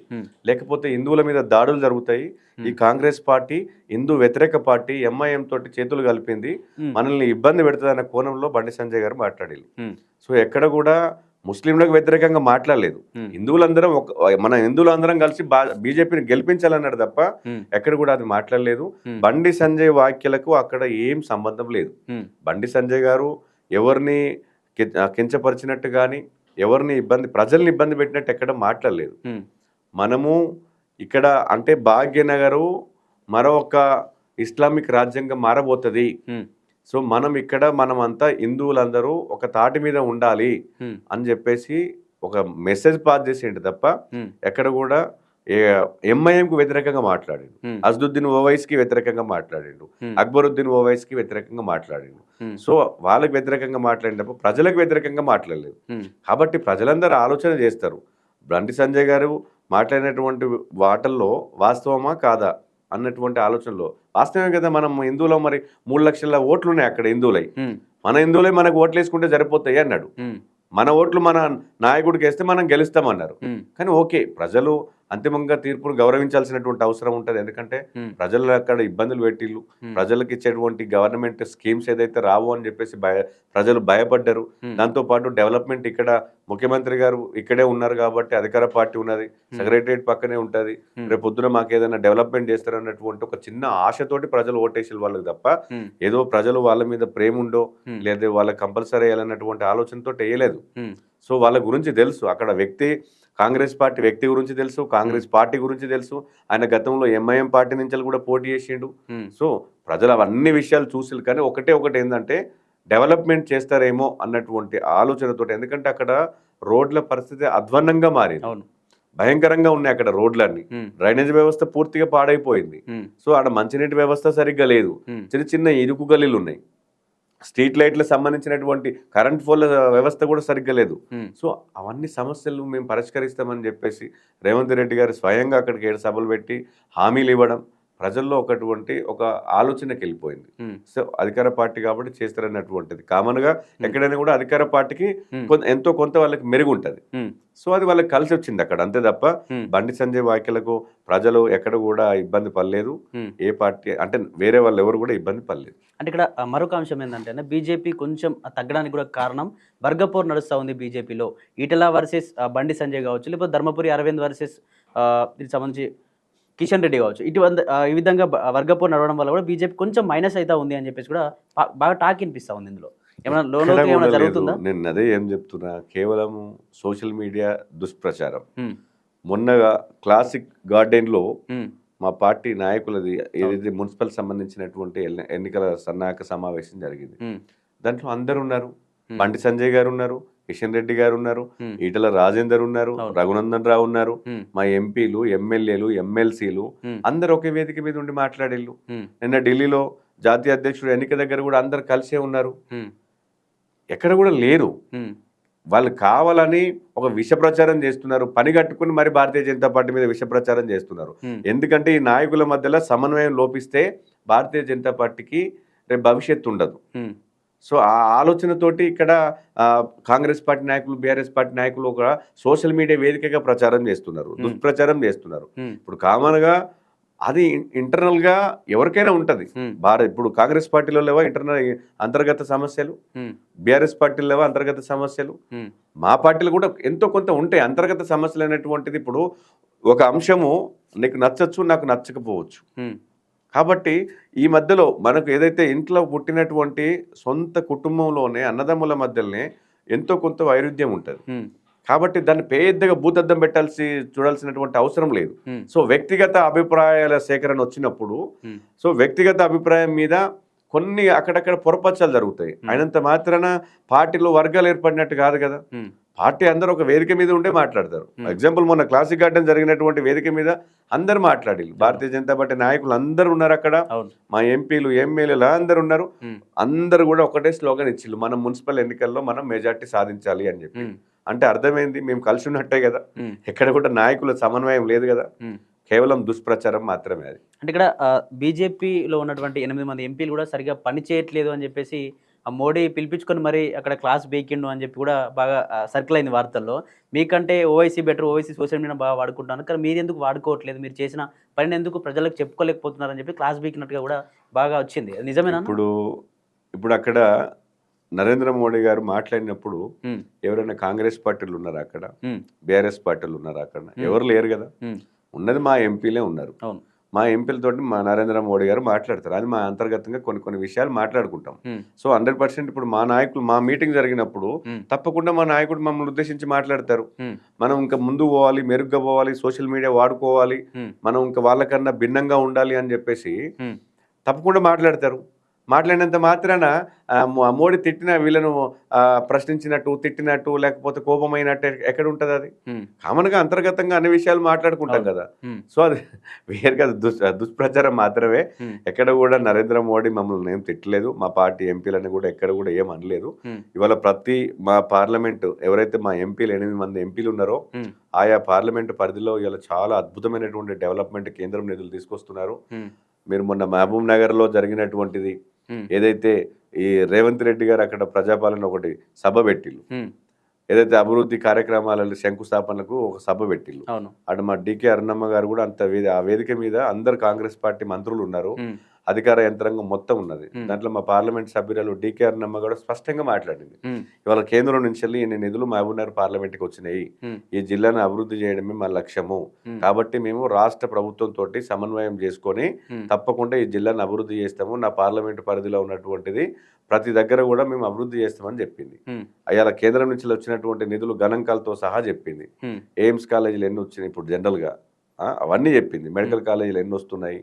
లేకపోతే హిందువుల మీద దాడులు జరుగుతాయి. ఈ కాంగ్రెస్ పార్టీ హిందూ వ్యతిరేక పార్టీ ఎంఐఎం తోటి చేతులు కలిపింది, మనల్ని ఇబ్బంది పెడుతుంది అన్న కోణంలో బండి సంజయ్ గారు మాట్లాడారు. సో ఎక్కడ కూడా ముస్లింలకు వ్యతిరేకంగా మాట్లాడలేదు. మన హిందువులందరం కలిసి బీజేపీని గెలిపించాలన్నాడు తప్ప ఎక్కడ కూడా అది మాట్లాడలేదు. బండి సంజయ్ వ్యాఖ్యలకు అక్కడ ఏం సంబంధం లేదు. బండి సంజయ్ గారు ఎవరిని కించపరిచినట్టు కానీ ఎవరిని ప్రజల్ని ఇబ్బంది పెట్టినట్టు ఎక్కడ మాట్లాడలేదు. మనము ఇక్కడ అంటే భాగ్యనగరు మరొక ఇస్లామిక్ రాజ్యంగా మారబోతుంది. సో మనమంతా హిందువులందరూ ఒక తాటి మీద ఉండాలి అని చెప్పేసి ఒక మెసేజ్ పాస్ చేసేయండి తప్ప ఎక్కడ కూడా ఎంఐఎంకు వ్యతిరేకంగా మాట్లాడిండు, అసదుద్దీన్ ఓవైసీకి వ్యతిరేకంగా మాట్లాడిండు, అక్బరుద్దీన్ ఓవైసీకి వ్యతిరేకంగా మాట్లాడిండు. సో వాళ్ళకి వ్యతిరేకంగా మాట్లాడిన తప్ప ప్రజలకు వ్యతిరేకంగా మాట్లాడలేదు. కాబట్టి ప్రజలందరూ ఆలోచన చేస్తారు. బండి సంజయ్ గారు మాట్లాడినటువంటి వాటల్లో వాస్తవమా కాదా అన్నటువంటి ఆలోచనలో వాస్తవమే కదా. మనం హిందువులో మరి 3 లక్షల ఓట్లు ఉన్నాయి అక్కడ హిందువులై, మన హిందువులై మనకు ఓట్లు వేసుకుంటే సరిపోతాయి అన్నాడు. మన ఓట్లు మన నాయకుడికి వేస్తే మనం గెలుస్తామన్నారు. కానీ ఓకే, ప్రజలు అంతిమంగా తీర్పును గౌరవించాల్సినటువంటి అవసరం ఉంటుంది. ఎందుకంటే ప్రజలు అక్కడ ఇబ్బందులు పెట్టిళ్ళు, ప్రజలకు ఇచ్చేటువంటి గవర్నమెంట్ స్కీమ్స్ ఏదైతే రావు అని చెప్పేసి ప్రజలు భయపడ్డారు. దాంతోపాటు డెవలప్మెంట్ ఇక్కడ ముఖ్యమంత్రి గారు ఇక్కడే ఉన్నారు కాబట్టి అధికార పార్టీ ఉన్నది, సెక్రటరియట్ పక్కనే ఉంటుంది, రేపు పొద్దున మాకు ఏదైనా డెవలప్మెంట్ చేస్తారన్నటువంటి ఒక చిన్న ఆశతోటి ప్రజలు ఓటేసి వాళ్ళకి తప్ప ఏదో ప్రజలు వాళ్ళ మీద ప్రేమ ఉండో లేదా వాళ్ళకి కంపల్సరీ వేయాలన్నటువంటి ఆలోచనతో వేయలేదు. సో వాళ్ళ గురించి తెలుసు, అక్కడ వ్యక్తి కాంగ్రెస్ పార్టీ వ్యక్తి గురించి తెలుసు, కాంగ్రెస్ పార్టీ గురించి తెలుసు. ఆయన గతంలో ఎంఐఎం పార్టీ నుంచి కూడా పోటీ చేసిండు. సో ప్రజలు అవన్నీ విషయాలు చూసి, కానీ ఒకటి ఏంటంటే డెవలప్మెంట్ చేస్తారేమో అన్నటువంటి ఆలోచనతో. ఎందుకంటే అక్కడ రోడ్ల పరిస్థితి అధ్వాన్నంగా మారింది, భయంకరంగా ఉన్నాయి అక్కడ రోడ్లన్నీ. డ్రైనేజ్ వ్యవస్థ పూర్తిగా పాడైపోయింది. సో ఆడ మంచినీటి వ్యవస్థ సరిగ్గా లేదు, చిన్న చిన్న ఇరుకు గల్లీలు ఉన్నాయి, స్ట్రీట్ లైట్లకు సంబంధించినటువంటి కరెంట్ పోల్ వ్యవస్థ కూడా సరిగ్గా లేదు. సో అవన్నీ సమస్యలు మేము పరిష్కరిస్తామని చెప్పేసి రేవంత్ రెడ్డి గారు స్వయంగా అక్కడికి 7 సభలు పెట్టి హామీలు ఇవ్వడం ప్రజల్లో ఒక ఆలోచనకి వెళ్ళిపోయింది. సో అధికార పార్టీ కాబట్టి చేస్తారన్నటువంటిది కామన్గా ఎక్కడైనా కూడా అధికార పార్టీకి ఎంతో కొంత వాళ్ళకి మెరుగుంటుంది. సో అది వాళ్ళకి కలిసి వచ్చింది అక్కడ, అంతే తప్ప బండి సంజయ్ వ్యాఖ్యలకు ప్రజలు ఎక్కడ కూడా ఇబ్బంది పడలేదు. ఏ పార్టీ అంటే వేరే వాళ్ళు ఎవరు కూడా ఇబ్బంది పడలేదు. అంటే ఇక్కడ మరొక అంశం ఏంటంటే బీజేపీ కొంచెం తగ్గడానికి కూడా కారణం వర్గపోరు నడుస్తూ ఉంది బీజేపీలో. ఈటెల వర్సెస్ బండి సంజయ్ కావచ్చు, లేకపోతే ధర్మపురి అరవింద్ వర్సెస్ దీనికి సంబంధించి కిషన్ రెడ్డి కావచ్చు, ఈ విధంగా వర్గపోరు నడవడం వల్ల కూడా బీజేపీ కొంచెం మైనస్ అయితే ఉంది అని చెప్పేసి కూడా బాగా టాక్ వినిపిస్తూ ఉంది. ఇందులో ఏమైనా జరుగుతుందా? నేను అదే ఏం చెప్తున్నా, కేవలం సోషల్ మీడియా దుష్ప్రచారం. మొన్నగా క్లాసిక్ గార్డెన్లో మా పార్టీ నాయకులది ఏదైతే మున్సిపల్ సంబంధించినటువంటి ఎన్నికల సన్నాహక సమావేశం జరిగింది. దాంట్లో అందరు ఉన్నారు, బండి సంజయ్ గారు ఉన్నారు, కిషన్ రెడ్డి గారు ఉన్నారు, ఈటల రాజేందర్ ఉన్నారు, రఘునందన్ రావు ఉన్నారు, మా ఎంపీలు, ఎమ్మెల్యేలు, ఎమ్మెల్సీలు అందరు ఒకే వేదిక మీద ఉండి మాట్లాడేళ్ళు. నిన్న ఢిల్లీలో జాతీయ అధ్యక్షుడు ఎన్నిక దగ్గర కూడా అందరు కలిసే ఉన్నారు, ఎక్కడ కూడా లేరు. వాళ్ళు కావాలని ఒక విష ప్రచారం చేస్తున్నారు, పని కట్టుకుని మరి భారతీయ జనతా పార్టీ మీద విష ప్రచారం చేస్తున్నారు. ఎందుకంటే ఈ నాయకుల మధ్యలో సమన్వయం లోపిస్తే భారతీయ జనతా పార్టీకి రేపు భవిష్యత్తు ఉండదు. సో ఆ ఆలోచనతోటి ఇక్కడ కాంగ్రెస్ పార్టీ నాయకులు, బీఆర్ఎస్ పార్టీ నాయకులు ఒక సోషల్ మీడియా వేదికగా ప్రచారం చేస్తున్నారు, దుష్ప్రచారం చేస్తున్నారు. ఇప్పుడు కామన్గా అది ఇంటర్నల్గా ఎవరికైనా ఉంటుంది. ఇప్పుడు కాంగ్రెస్ పార్టీలో లేవా అంతర్గత సమస్యలు, బీఆర్ఎస్ పార్టీలో లేవా అంతర్గత సమస్యలు, మా పార్టీలో కూడా ఎంతో కొంత ఉంటాయి అంతర్గత సమస్యలు అనేటువంటిది. ఇప్పుడు ఒక అంశము నీకు నచ్చచ్చు, నాకు నచ్చకపోవచ్చు. కాబట్టి ఈ మధ్యలో మనకు ఏదైతే ఇంట్లో పుట్టినటువంటి సొంత కుటుంబంలోనే అన్నదమ్ముల మధ్యలోనే ఎంతో కొంత వైరుధ్యం ఉంటుంది. కాబట్టి దాన్ని పెద్దగా భూతద్దం చూడాల్సినటువంటి అవసరం లేదు. సో వ్యక్తిగత అభిప్రాయాల సేకరణ వచ్చినప్పుడు సో వ్యక్తిగత అభిప్రాయం మీద కొన్ని అక్కడక్కడ పొరపచ్చాలు జరుగుతాయి. అయినంత మాత్రాన పార్టీలో వర్గాలు ఏర్పడినట్టు కాదు కదా. పార్టీ అందరూ ఒక వేదిక మీద ఉండే మాట్లాడతారు. ఎగ్జాంపుల్ మొన్న క్లాసిక్ గార్డెన్ జరిగినటువంటి వేదిక మీద అందరు మాట్లాడి, భారతీయ జనతా పార్టీ నాయకులు అందరు ఉన్నారు అక్కడ, మా ఎంపీలు, ఎమ్మెల్యేలు అందరు ఉన్నారు. అందరు కూడా ఒకటే స్లోగన్ ఇచ్చిళ్ళు, మనం మున్సిపల్ ఎన్నికల్లో మనం మెజార్టీ సాధించాలి అని చెప్పి. అంటే అర్థమైంది మేము కలిసి ఉన్నట్టే కదా, ఎక్కడ కూడా నాయకుల సమన్వయం లేదు కదా, కేవలం దుష్ప్రచారం మాత్రమే అది. అంటే ఇక్కడ బీజేపీలో ఉన్నటువంటి 8 మంది ఎంపీలు కూడా సరిగా పని చేయట్లేదు అని చెప్పేసి మోడీ పిలిపించుకొని మరి అక్కడ క్లాస్ బేకిండు అని చెప్పి కూడా బాగా సర్కిల్ అయింది వార్తల్లో. మీకంటే Owaisi better, Owaisi social media బాగా వాడుకుంటాను, కానీ మీరు ఎందుకు వాడుకోవట్లేదు, మీరు చేసిన పనిని ఎందుకు ప్రజలకు చెప్పుకోలేకపోతున్నారని చెప్పి క్లాస్ బేకినట్టుగా కూడా బాగా వచ్చింది. నిజమేనా? ఇప్పుడు అక్కడ నరేంద్ర మోడీ గారు మాట్లాడినప్పుడు ఎవరైనా కాంగ్రెస్ పార్టీలు ఉన్నారా అక్కడ, బీఆర్ఎస్ పార్టీలు ఉన్నారా అక్కడ? ఎవరు లేరు కదా. ఉన్నది మా ఎంపీలే ఉన్నారు. మా ఎంపీలతోటి మా నరేంద్ర మోడీ గారు మాట్లాడతారు. అది మా అంతర్గతంగా కొన్ని విషయాలు మాట్లాడుకుంటాం. సో 100% ఇప్పుడు మా నాయకులు మా మీటింగ్ జరిగినప్పుడు తప్పకుండా మా నాయకుడు మమ్మల్ని ఉద్దేశించి మాట్లాడతారు. మనం ఇంకా ముందు పోవాలి, మెరుగ్గా పోవాలి, సోషల్ మీడియా వాడుకోవాలి, మనం ఇంకా వాళ్ళకన్నా భిన్నంగా ఉండాలి అని చెప్పేసి తప్పకుండా మాట్లాడతారు. మాట్లాడినంత మాత్రాన మోడీ వీళ్ళను ప్రశ్నించినట్టు, తిట్టినట్టు, లేకపోతే కోపమైనట్టు ఎక్కడ ఉంటుంది? అది కామన్గా అంతర్గతంగా అన్ని విషయాలు మాట్లాడుకుంటాం కదా. సో అది వేరు కదా, దుష్ప్రచారం మాత్రమే. ఎక్కడ కూడా నరేంద్ర మోడీ మమ్మల్ని ఏం తిట్టలేదు, మా పార్టీ ఎంపీలని కూడా ఎక్కడ కూడా ఏం అనలేదు. ఇవాళ మా పార్లమెంటు ఎవరైతే మా ఎంపీలు 8 మంది ఎంపీలు ఉన్నారో ఆయా పార్లమెంటు పరిధిలో ఇవాళ చాలా అద్భుతమైనటువంటి డెవలప్మెంట్ కేంద్రం నిధులు తీసుకొస్తున్నారు. మీరు మొన్న మహబూబ్ నగర్లో జరిగినటువంటిది ఏదైతే ఈ రేవంత్ రెడ్డి గారు అక్కడ ప్రజాపాలన ఒకటి సభ పెట్టిళ్ళు, ఏదైతే అభివృద్ధి కార్యక్రమాలలో శంకుస్థాపనలకు ఒక సభ పెట్టిల్లు. అవును. అటు మా డికే అరుణమ్మ గారు కూడా ఆ వేదిక మీద అందరు కాంగ్రెస్ పార్టీ మంత్రులు ఉన్నారు, అధికార యంత్రాంగం మొత్తం ఉన్నది. దాంట్లో మా పార్లమెంట్ సభ్యురాలు డికే అరుణమ్మ కూడా స్పష్టంగా మాట్లాడింది. ఇవాళ కేంద్రం నుంచి వెళ్ళి ఇన్ని నిధులు మహబూబ్నగర్ పార్లమెంట్కి వచ్చినాయి, ఈ జిల్లాను అభివృద్ధి చేయడమే మా లక్ష్యము, కాబట్టి మేము రాష్ట్ర ప్రభుత్వంతో సమన్వయం చేసుకొని తప్పకుండా ఈ జిల్లాను అభివృద్ధి చేస్తాము, నా పార్లమెంటు పరిధిలో ఉన్నటువంటిది ప్రతి దగ్గర కూడా మేము అభివృద్ధి చేస్తామని చెప్పింది. అయ్యాల కేంద్రం నుంచి వచ్చినటువంటి నిధులు గణాంకాలతో సహా చెప్పింది. ఎయిమ్స్ కాలేజీలు ఎన్ని వచ్చినాయి ఇప్పుడు జనరల్గా అవన్నీ చెప్పింది. మెడికల్ కాలేజీలు ఎన్ని వస్తున్నాయి,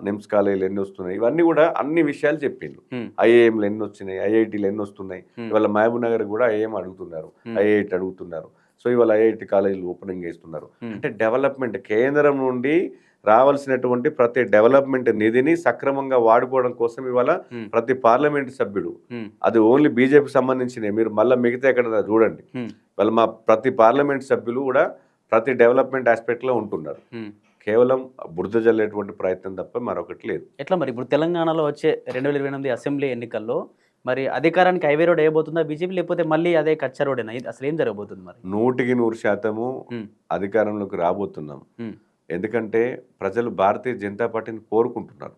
నిమ్స్ కాలేజీలు ఎన్ని వస్తున్నాయి, ఇవన్నీ కూడా అన్ని విషయాలు చెప్పిండు. ఐఐఎంలు ఎన్ని వచ్చినాయి, ఐఐటీలు ఎన్ని వస్తున్నాయి. ఇవాళ మహబూబ్ నగర్ కూడా ఐఐఎం అడుగుతున్నారు, ఐఐటి అడుగుతున్నారు. సో ఇవాళ ఐఐటి కాలేజీలు ఓపెనింగ్ చేస్తున్నారు. అంటే డెవలప్మెంట్ కేంద్రం నుండి రావాల్సినటువంటి ప్రతి డెవలప్మెంట్ నిధిని సక్రమంగా వాడుకోవడం కోసం ఇవాళ ప్రతి పార్లమెంట్ సభ్యుడు, అది ఓన్లీ బీజేపీ సంబంధించిన, మీరు మళ్ళీ మిగతా ఎక్కడ చూడండి, వాళ్ళ మా ప్రతి పార్లమెంట్ సభ్యులు కూడా ప్రతి డెవలప్మెంట్ ఆస్పెక్ట్లో ఉంటున్నారు. కేవలం బురద జల్లేటువంటి ప్రయత్నం తప్ప మరొకటి లేదు. ఎట్లా మరి ఇప్పుడు తెలంగాణలో వచ్చే 2028 అసెంబ్లీ ఎన్నికల్లో మరి అధికారానికి హైవే రోడ్ వేయబోతుందా బీజేపీ, లేకపోతే మళ్ళీ అదే కచ్చా రోడేనా? అసలు ఏం జరగబోతుంది మరి? 100% అధికారంలోకి రాబోతున్నాం. ఎందుకంటే ప్రజలు భారతీయ జనతా పార్టీని కోరుకుంటున్నారు,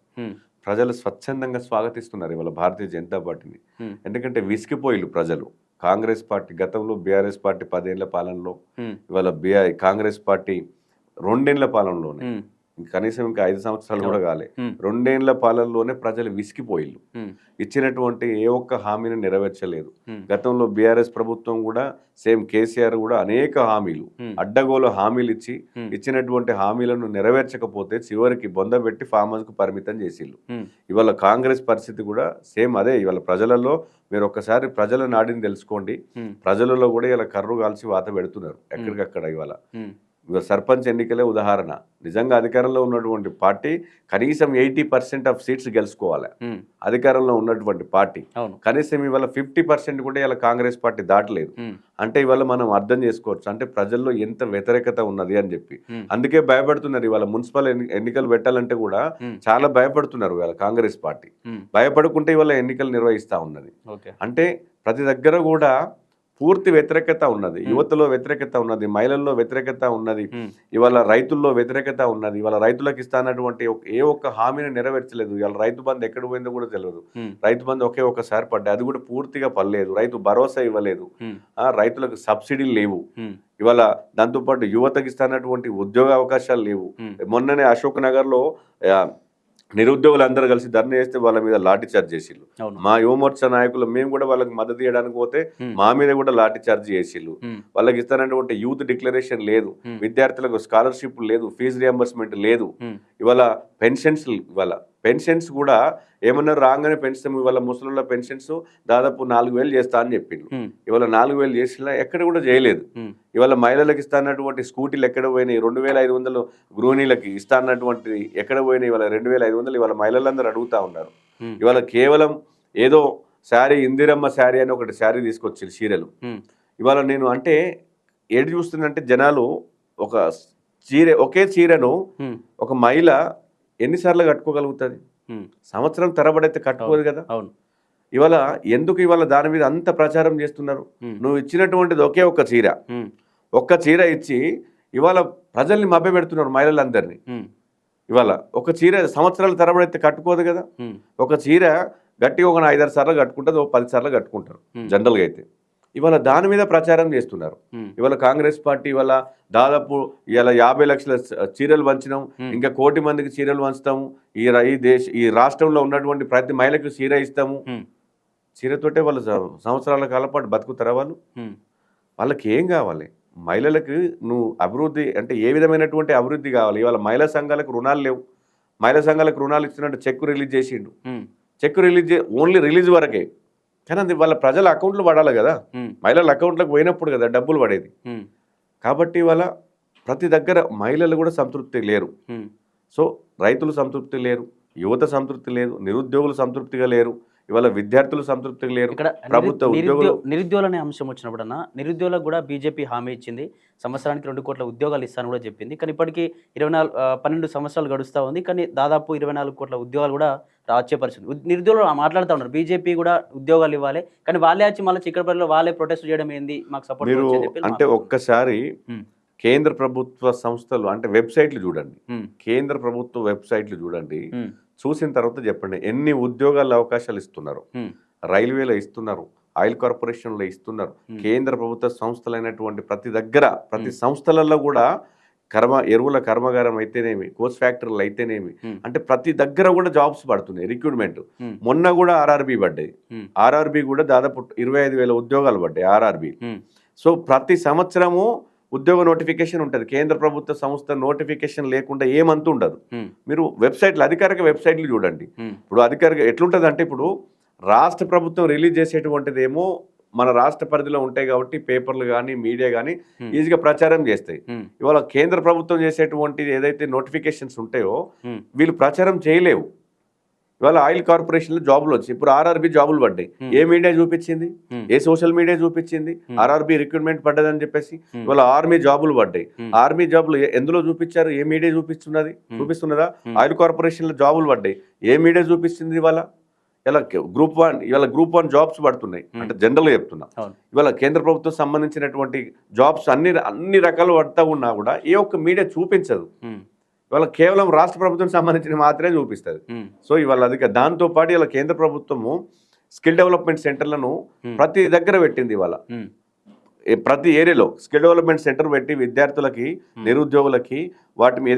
ప్రజలు స్వచ్ఛందంగా స్వాగతిస్తున్నారు ఇవాళ భారతీయ జనతా పార్టీని. ఎందుకంటే విసిగిపోయిలు ప్రజలు. కాంగ్రెస్ పార్టీ గతంలో బీఆర్ఎస్ పార్టీ 10 ఏళ్ల పాలనలో, ఇవాళ కాంగ్రెస్ పార్టీ 2 ఏళ్ల పాలనలోనే, కనీసం ఇంకా 5 సంవత్సరాలు కూడా కాలే, 2 ఏళ్ల పాలనలోనే ప్రజలు విసిగిపోయిల్లు. ఇచ్చినటువంటి ఏ ఒక్క హామీని నెరవేర్చలేదు. గతంలో బీఆర్ఎస్ ప్రభుత్వం కూడా సేమ్ కేసీఆర్ కూడా అనేక హామీలు, అడ్డగోలు హామీలు ఇచ్చినటువంటి హామీలను నెరవేర్చకపోతే చివరికి బొందబెట్టి ఫామ్ హౌస్ కు పరిమితం చేసిల్లు. ఇవాళ కాంగ్రెస్ పరిస్థితి కూడా సేమ్ అదే. ఇవాళ ప్రజలలో మీరు ఒక్కసారి ప్రజల నాడిని తెలుసుకోండి, ప్రజలలో కూడా ఇలా కర్రు కాల్చి వాత పెడుతున్నారు ఎక్కడికక్కడ. ఇవాళ సర్పంచ్ ఎన్నికలే ఉదాహరణ. నిజంగా అధికారంలో ఉన్నటువంటి పార్టీ కనీసం 80% ఆఫ్ సీట్స్ గెలుచుకోవాలి. అధికారంలో ఉన్నటువంటి పార్టీ కనీసం ఇవాళ 50% కూడా ఇలా కాంగ్రెస్ పార్టీ దాటలేదు. అంటే ఇవాళ మనం అర్థం చేసుకోవచ్చు అంటే ప్రజల్లో ఎంత వ్యతిరేకత ఉన్నది అని చెప్పి. అందుకే భయపడుతున్నారు. ఇవాళ మున్సిపల్ ఎన్నికలు పెట్టాలంటే కూడా చాలా భయపడుతున్నారు ఇవాళ కాంగ్రెస్ పార్టీ. భయపడుకుంటే ఇవాళ ఎన్నికలు నిర్వహిస్తా ఉన్నది. అంటే ప్రతి దగ్గర కూడా పూర్తి వ్యతిరేకత ఉన్నది. యువతలో వ్యతిరేకత ఉన్నది, మహిళల్లో వ్యతిరేకత ఉన్నది, ఇవాళ రైతుల్లో వ్యతిరేకత ఉన్నది. ఇవాళ రైతులకు ఇస్తానటువంటి ఏ ఒక్క హామీని నెరవేర్చలేదు. ఇవాళ రైతు బంధు ఎక్కడ పోయిందో కూడా తెలియదు. రైతు బంధు ఒక్కసారి పడ్డాయి, అది కూడా పూర్తిగా పడలేదు. రైతు భరోసా ఇవ్వలేదు, రైతులకు సబ్సిడీలు లేవు. ఇవాళ దాంతోపాటు యువతకి ఇస్తానటువంటి ఉద్యోగ అవకాశాలు లేవు. మొన్ననే అశోక్ నగర్ లో నిరుద్యోగులు అందరూ కలిసి ధర్నా చేస్తే వాళ్ళ మీద లాఠీ చార్జ్ చేసిళ్ళు. మా యువమోర్చా నాయకులు మేము కూడా వాళ్ళకి మద్దతు ఇవ్వడానికి పోతే మా మీద కూడా లాఠీ చార్జ్ చేసిళ్ళు. వాళ్ళకి ఇస్తానటువంటి యూత్ డిక్లరేషన్ లేదు, విద్యార్థులకు స్కాలర్షిప్ లేదు, ఫీజు రియంబర్స్మెంట్ లేదు. ఇవాళ పెన్షన్స్ కూడా ఏమన్నారు, రాగానే పెన్షన్ ఇవాళ ముసలిళ్ళ పెన్షన్స్ దాదాపు 4,000 చేస్తా అని చెప్పిండు. ఇవాళ 4,000 చేసినా ఎక్కడ కూడా చేయలేదు. ఇవాళ మహిళలకు ఇస్తానటువంటి స్కూటీలు ఎక్కడ పోయినాయి, 2,500 గృహిణీలకి ఇస్తానటువంటి ఎక్కడ పోయినాయి, ఇవాళ 2,500 ఇవాళ మహిళలందరూ అడుగుతా ఉన్నారు. ఇవాళ కేవలం ఏదో శారీ, ఇందిరమ్మ శారీ అని ఒకటి శారీ తీసుకొచ్చి చీరలు. ఇవాళ నేను అంటే ఏడు చూస్తున్నంటే జనాలు ఒకే చీరను ఒక మహిళ ఎన్నిసార్లు కట్టుకోగలుగుతుంది? సంవత్సరం తరబడైతే కట్టుకోదు కదా. ఇవాళ ఎందుకు ఇవాళ దాని మీద అంత ప్రచారం చేస్తున్నారు? నువ్వు ఇచ్చినటువంటిది ఒక్క చీర ఇచ్చి ఇవాళ ప్రజల్ని మభ్య పెడుతున్నారు మహిళలందరినీ. ఇవాళ ఒక చీర సంవత్సరాల తరబడైతే కట్టుకోదు కదా. ఒక చీర గట్టిగా ఒక 5-6 సార్లు కట్టుకుంటుంది, 10 సార్లు కట్టుకుంటారు జనరల్గా అయితే. ఇవాళ దాని మీద ప్రచారం చేస్తున్నారు. ఇవాళ కాంగ్రెస్ పార్టీ ఇవాళ దాదాపు ఇవాళ 50 లక్షల చీరలు పంచినాం, ఇంకా 1 కోటి మందికి చీరలు పంచుతాము, ఈ రాష్ట్రంలో ఉన్నటువంటి ప్రతి మహిళకు చీర ఇస్తాము. చీరతోటే వాళ్ళు సంవత్సరాల కాలం పాటు బతుకుతారా? వాళ్ళకి ఏం కావాలి? మహిళలకు నువ్వు అభివృద్ధి అంటే ఏ విధమైనటువంటి అభివృద్ధి కావాలి? ఇవాళ మహిళా సంఘాలకు రుణాలు లేవు. మహిళా సంఘాలకు రుణాలు ఇచ్చినట్టు చెక్కు రిలీజ్ చేసిండు. చెక్కు ఓన్లీ రిలీజ్ వరకే, కానీ అది వాళ్ళ ప్రజల అకౌంట్లు పడాలి కదా. మహిళల అకౌంట్లకు పోయినప్పుడు కదా డబ్బులు పడేది. కాబట్టి వాళ్ళ ప్రతి దగ్గర మహిళలు కూడా సంతృప్తి లేరు. సో రైతులు సంతృప్తి లేరు, యువత సంతృప్తి లేదు, నిరుద్యోగులు సంతృప్తిగా లేరు. ఇవాళ విద్యార్థులు సంతృప్తిగా లేరు. ఇక్కడ ప్రభుత్వ ఉద్యోగులు నిరుద్యోగులు అనే అంశం వచ్చినప్పుడన్నా నిరుద్యోగులకు కూడా బీజేపీ హామీ ఇచ్చింది, సంవత్సరానికి 2 కోట్ల ఉద్యోగాలు ఇస్తాను కూడా చెప్పింది. కానీ ఇప్పటికీ 12 సంవత్సరాలు గడుస్తూ ఉంది, కానీ దాదాపు 24 కోట్ల ఉద్యోగాలు కూడా వచ్చే పరిస్థితి. నిరుద్యోగులు మాట్లాడుతూ ఉన్నారు బీజేపీ కూడా ఉద్యోగాలు ఇవ్వాలి, కానీ వాళ్ళే వచ్చి మళ్ళీ చిక్కడపల్లిలో వాళ్ళే ప్రొటెస్ట్ చేయడం ఏంది, మాకు సపోర్ట్ మీరు చెప్పి అంటే ఒక్కసారి కేంద్ర ప్రభుత్వ సంస్థలు అంటే వెబ్సైట్లు చూడండి, కేంద్ర ప్రభుత్వ వెబ్సైట్లు చూడండి, చూసిన తర్వాత చెప్పండి ఎన్ని ఉద్యోగాల అవకాశాలు ఇస్తున్నారు. రైల్వేలో ఇస్తున్నారు, ఆయిల్ కార్పొరేషన్లో ఇస్తున్నారు, కేంద్ర ప్రభుత్వ సంస్థలైనటువంటి ప్రతి సంస్థలలో కూడా ఎరువుల కర్మాగారం అయితేనేమి, కోచ్ ఫ్యాక్టరీలు అయితేనేమి, అంటే ప్రతి దగ్గర కూడా జాబ్స్ పడుతున్నాయి, రిక్రూట్మెంట్. మొన్న కూడా ఆర్ఆర్బీ పడ్డాయి, ఆర్ఆర్బీ కూడా దాదాపు 25,000 ఉద్యోగాలు పడ్డాయి ఆర్ఆర్బీ. సో ప్రతి సంవత్సరము ఉద్యోగ నోటిఫికేషన్ ఉంటుంది. కేంద్ర ప్రభుత్వ సంస్థ నోటిఫికేషన్ లేకుండా ఏమంతూ ఉండదు. మీరు వెబ్సైట్లు, అధికారిక వెబ్సైట్లు చూడండి. ఇప్పుడు అధికారిక ఎట్లుంటుంది అంటే, ఇప్పుడు రాష్ట్ర ప్రభుత్వం రిలీజ్ చేసేటువంటిదేమో మన రాష్ట్ర పరిధిలో ఉంటాయి కాబట్టి పేపర్లు కానీ మీడియా కానీ ఈజీగా ప్రచారం చేస్తాయి. ఇవాళ కేంద్ర ప్రభుత్వం చేసేటువంటి ఏదైతే నోటిఫికేషన్స్ ఉంటాయో వీళ్ళు ప్రచారం చేయలేవు. ఇవాళ ఆయిల్ కార్పొరేషన్లో జాబులు వచ్చి ఇప్పుడు ఆర్ఆర్బీ జాబులు పడ్డాయి. ఏ మీడియా చూపించింది, ఏ సోషల్ మీడియా చూపించింది ఆర్ఆర్బీ రిక్రూట్మెంట్ పడ్డదని చెప్పేసి? ఇవాళ ఆర్మీ జాబులు పడ్డాయి. ఆర్మీ జాబులు ఎందులో చూపించారు? ఏ మీడియా చూపిస్తున్నదా? ఆయిల్ కార్పొరేషన్లో జాబులు పడ్డాయి, ఏ మీడియా చూపిస్తుంది? ఇవాళ ఇవాళ గ్రూప్ 1 జాబ్స్ పడుతున్నాయి, అంటే జనరల్గా చెప్తున్నా. ఇవాళ కేంద్ర ప్రభుత్వం సంబంధించినటువంటి జాబ్స్ అన్ని రకాలు పడతా ఉన్నా కూడా ఏ ఒక్క మీడియా చూపించదు. ఇవాళ కేవలం రాష్ట్ర ప్రభుత్వం సంబంధించిన మాత్రమే చూపిస్తుంది. సో ఇవాళ దాంతో పాటు ఇలా కేంద్ర ప్రభుత్వము స్కిల్ డెవలప్మెంట్ సెంటర్లను ప్రతి దగ్గర పెట్టింది. ఇవాళ ప్రతి ఏరియాలో స్కిల్ డెవలప్మెంట్ సెంటర్ పెట్టి విద్యార్థులకి, నిరుద్యోగులకి వాటి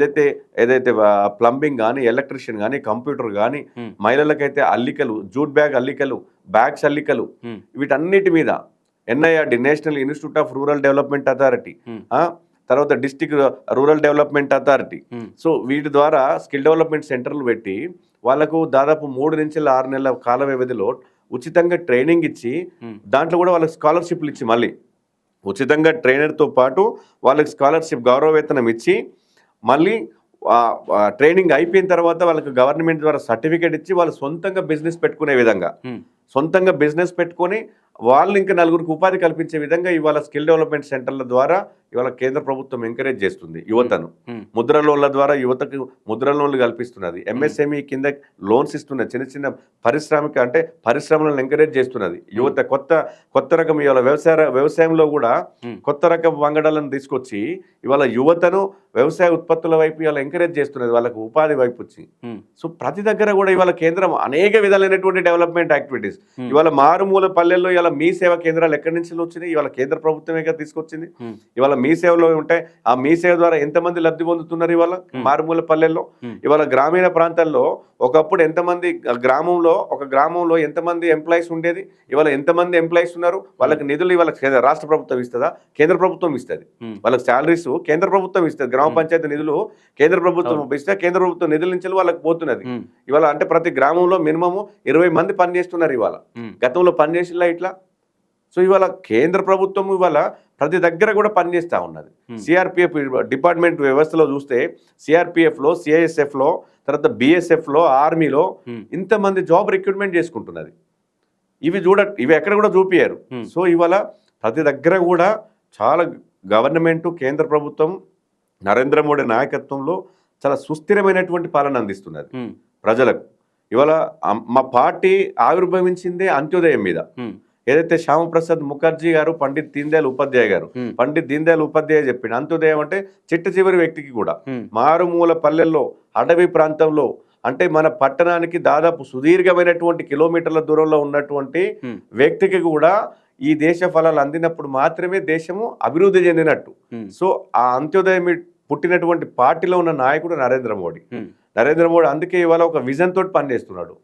ఏదైతే ప్లంబింగ్ కానీ, ఎలక్ట్రీషియన్ కానీ, కంప్యూటర్ కానీ, మహిళలకైతే అల్లికలు, జూట్ బ్యాగ్ అల్లికలు, బ్యాగ్స్ అల్లికలు, వీటన్నిటి మీద NIRD, national institute of rural development authority, తర్వాత district rural development authority, so వీటి ద్వారా స్కిల్ డెవలప్మెంట్ సెంటర్లు పెట్టి వాళ్ళకు దాదాపు 3 నుంచి 6 నెలల కాల వ్యవధిలో ఉచితంగా ట్రైనింగ్ ఇచ్చి దాంట్లో కూడా వాళ్ళకి స్కాలర్షిప్లు ఇచ్చి, మళ్ళీ ఉచితంగా ట్రైనర్తో పాటు వాళ్ళకి స్కాలర్షిప్ గౌరవ వేతనం ఇచ్చి, మళ్ళీ ట్రైనింగ్ అయిపోయిన తర్వాత వాళ్ళకి గవర్నమెంట్ ద్వారా సర్టిఫికేట్ ఇచ్చి వాళ్ళు సొంతంగా బిజినెస్ పెట్టుకునే విధంగా, సొంతంగా బిజినెస్ పెట్టుకొని వాళ్ళు ఇంకా నలుగురికి ఉపాధి కల్పించే విధంగా ఇవాళ స్కిల్ డెవలప్మెంట్ సెంటర్ల ద్వారా ఇవాళ కేంద్ర ప్రభుత్వం ఎంకరేజ్ చేస్తుంది యువతను. ముద్ర లోన్ల ద్వారా యువతకు ముద్ర లోన్లు కల్పిస్తున్నది. ఎంఎస్ఎంఈ కింద లోన్స్ ఇస్తున్నది. చిన్న పరిశ్రమలను ఎంకరేజ్ చేస్తున్నది. యువత కొత్త రకం ఇవాళ వ్యవసాయంలో కూడా కొత్త రకం వంగడాలను తీసుకొచ్చి ఇవాళ యువతను వ్యవసాయ ఉత్పత్తుల వైపు ఇవాళ ఎంకరేజ్ చేస్తున్నది, వాళ్ళకు ఉపాధి వైపు వచ్చి. సో ప్రతి దగ్గర కూడా ఇవాళ కేంద్రం అనేక విధాలైనటువంటి డెవలప్మెంట్ యాక్టివిటీస్. ఇవాళ మారుమూల పల్లెల్లో ఇవాళ మీ సేవ కేంద్రాలు ఎక్కడి నుంచి వచ్చినాయి? ఇవాళ కేంద్ర ప్రభుత్వమే తీసుకొచ్చింది. ఇవాళ మీ సేవలో ఉంటాయి. ఆ మీ సేవ ద్వారా ఎంతమంది లబ్ధి పొందుతున్నారు ఇవాళ మారుమూల పల్లెల్లో? ఇవాళ గ్రామీణ ప్రాంతాల్లో ఒకప్పుడు ఒక గ్రామంలో ఎంతమంది ఎంప్లాయీస్ ఉండేది, ఇవాళ ఎంతమంది ఎంప్లాయీస్ ఉన్నారు? వాళ్ళకి నిధులు ఇవాళ రాష్ట్ర ప్రభుత్వం ఇస్తుందా? కేంద్ర ప్రభుత్వం ఇస్తుంది. వాళ్ళకి శాలరీస్ కేంద్ర ప్రభుత్వం ఇస్తుంది. గ్రామ పంచాయతీ నిధులు కేంద్ర ప్రభుత్వం ఇస్తే కేంద్ర ప్రభుత్వం నిధుల నుంచి వాళ్ళకి పోతున్నది. ఇవాళ అంటే ప్రతి గ్రామంలో మినిమం 20 మంది పనిచేస్తున్నారు ఇవాళ. గతంలో పనిచేసిలా ఇట్లా. సో ఇవాళ కేంద్ర ప్రభుత్వం ఇవాళ ప్రతి దగ్గర కూడా పనిచేస్తూ ఉన్నది. సిఆర్పిఎఫ్ డిపార్ట్మెంట్ వ్యవస్థలో చూస్తే సిఆర్పిఎఫ్లో, సిఐఎస్ఎఫ్లో, తర్వాత బిఎస్ఎఫ్లో, ఆర్మీలో ఇంతమంది జాబ్ రిక్రూట్మెంట్ చేసుకుంటున్నది. ఇవి ఎక్కడ కూడా చూపించారు. సో ఇవాళ ప్రతి దగ్గర కూడా చాలా గవర్నమెంట్, కేంద్ర ప్రభుత్వం నరేంద్ర మోడీ నాయకత్వంలో చాలా సుస్థిరమైనటువంటి పాలన అందిస్తున్నది ప్రజలకు. ఇవాళ మా పార్టీ ఆవిర్భవించిందే అంత్యోదయం మీద. ఏదైతే శ్యామప్రసాద్ ముఖర్జీ గారు, పండిత్ దీన్ దయాళ్ ఉపాధ్యాయ చెప్పిండు, అంత్యోదయం అంటే చిట్ట చివరి వ్యక్తికి కూడా మారుమూల పల్లెల్లో, అటవీ ప్రాంతంలో, అంటే మన పట్టణానికి దాదాపు సుదీర్ఘమైనటువంటి కిలోమీటర్ల దూరంలో ఉన్నటువంటి వ్యక్తికి కూడా ఈ దేశ ఫలాలు అందినప్పుడు మాత్రమే దేశము అభివృద్ధి చెందినట్టు. సో ఆ అంత్యోదయం పుట్టినటువంటి పార్టీలో ఉన్న నాయకుడు నరేంద్ర మోడీ. అందుకే ఇవాళ ఒక విజన్ తోటి పనిచేస్తున్నాడు.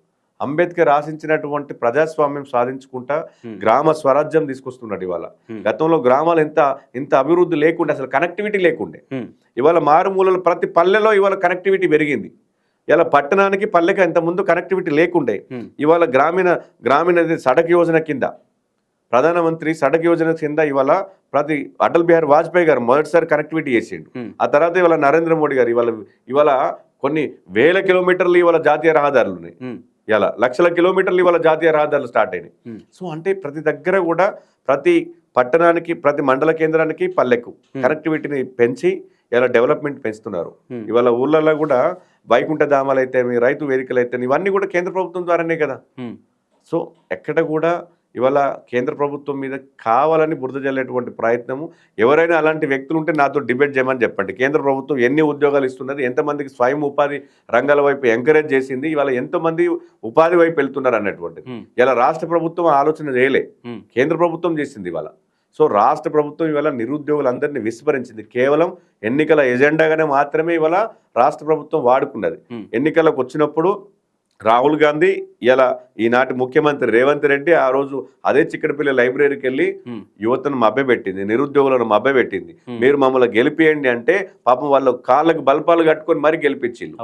అంబేద్కర్ ఆశించినటువంటి ప్రజాస్వామ్యం సాధించుకుంటా గ్రామ స్వరాజ్యం తీసుకొస్తున్నాడు. ఇవాళ గతంలో గ్రామాలు ఇంత అభివృద్ధి లేకుండే, అసలు కనెక్టివిటీ లేకుండే. ఇవాళ మారుమూలలో ప్రతి పల్లెలో ఇవాళ కనెక్టివిటీ పెరిగింది. ఇలా పట్టణానికి పల్లెకి ఇంత ముందు కనెక్టివిటీ లేకుండే. ఇవాళ గ్రామీణ సడక్ యోజన కింద, ప్రధానమంత్రి సడక్ యోజన కింద ఇవాళ ప్రతి అటల్ బిహారీ వాజ్పేయి గారు మొదటిసారి కనెక్టివిటీ చేసిండు. ఆ తర్వాత ఇవాళ నరేంద్ర మోడీ గారు ఇవాళ కొన్ని వేల కిలోమీటర్లు ఇవాళ జాతీయ రహదారులు ఉన్నాయి. ఇలా లక్షల కిలోమీటర్లు ఇవాళ జాతీయ రహదారులు స్టార్ట్ అయినాయి. సో అంటే ప్రతి దగ్గర కూడా ప్రతి పట్టణానికి ప్రతి మండల కేంద్రానికి పల్లెకు కనెక్టివిటీని పెంచి ఇలా డెవలప్మెంట్ పెంచుతున్నారు. ఇవాళ ఊళ్ళలో కూడా వైకుంఠ ధామాలు అయితే రైతు వేదికలు అయితే ఇవన్నీ కూడా కేంద్ర ప్రభుత్వం ద్వారానే కదా. సో ఎక్కడ కూడా ఇవాళ కేంద్ర ప్రభుత్వం మీద కావాలని బురద జల్లేటువంటి ప్రయత్నము, ఎవరైనా అలాంటి వ్యక్తులు ఉంటే నాతో డిబేట్ చేయమని చెప్పండి. కేంద్ర ప్రభుత్వం ఎన్ని ఉద్యోగాలు ఇస్తున్నది, ఎంతమందికి స్వయం ఉపాధి రంగాల వైపు ఎంకరేజ్ చేసింది, ఇవాళ ఎంతమంది ఉపాధి వైపు వెళ్తున్నారు అన్నటువంటిది ఇలా రాష్ట్ర ప్రభుత్వం ఆలోచన చేయలే, కేంద్ర ప్రభుత్వం చేసింది ఇవాళ. సో రాష్ట్ర ప్రభుత్వం ఇవాళ నిరుద్యోగులందరినీ విస్మరించింది. కేవలం ఎన్నికల ఎజెండాగానే మాత్రమే ఇవాళ రాష్ట్ర ప్రభుత్వం వాడుకున్నది. ఎన్నికలకు వచ్చినప్పుడు రాహుల్ గాంధీ ఇలా ఈనాటి ముఖ్యమంత్రి రేవంత్ రెడ్డి ఆ రోజు అదే చిక్కడపల్లి లైబ్రరీకి వెళ్ళి యువతను మభ్యపెట్టింది, నిరుద్యోగులను మభ్యపెట్టింది. మీరు మమ్మల్ని గెలిపియండి అంటే పాపం వాళ్ళు కాళ్ళకు బల్పాలు కట్టుకొని మరీ గెలిపించింది.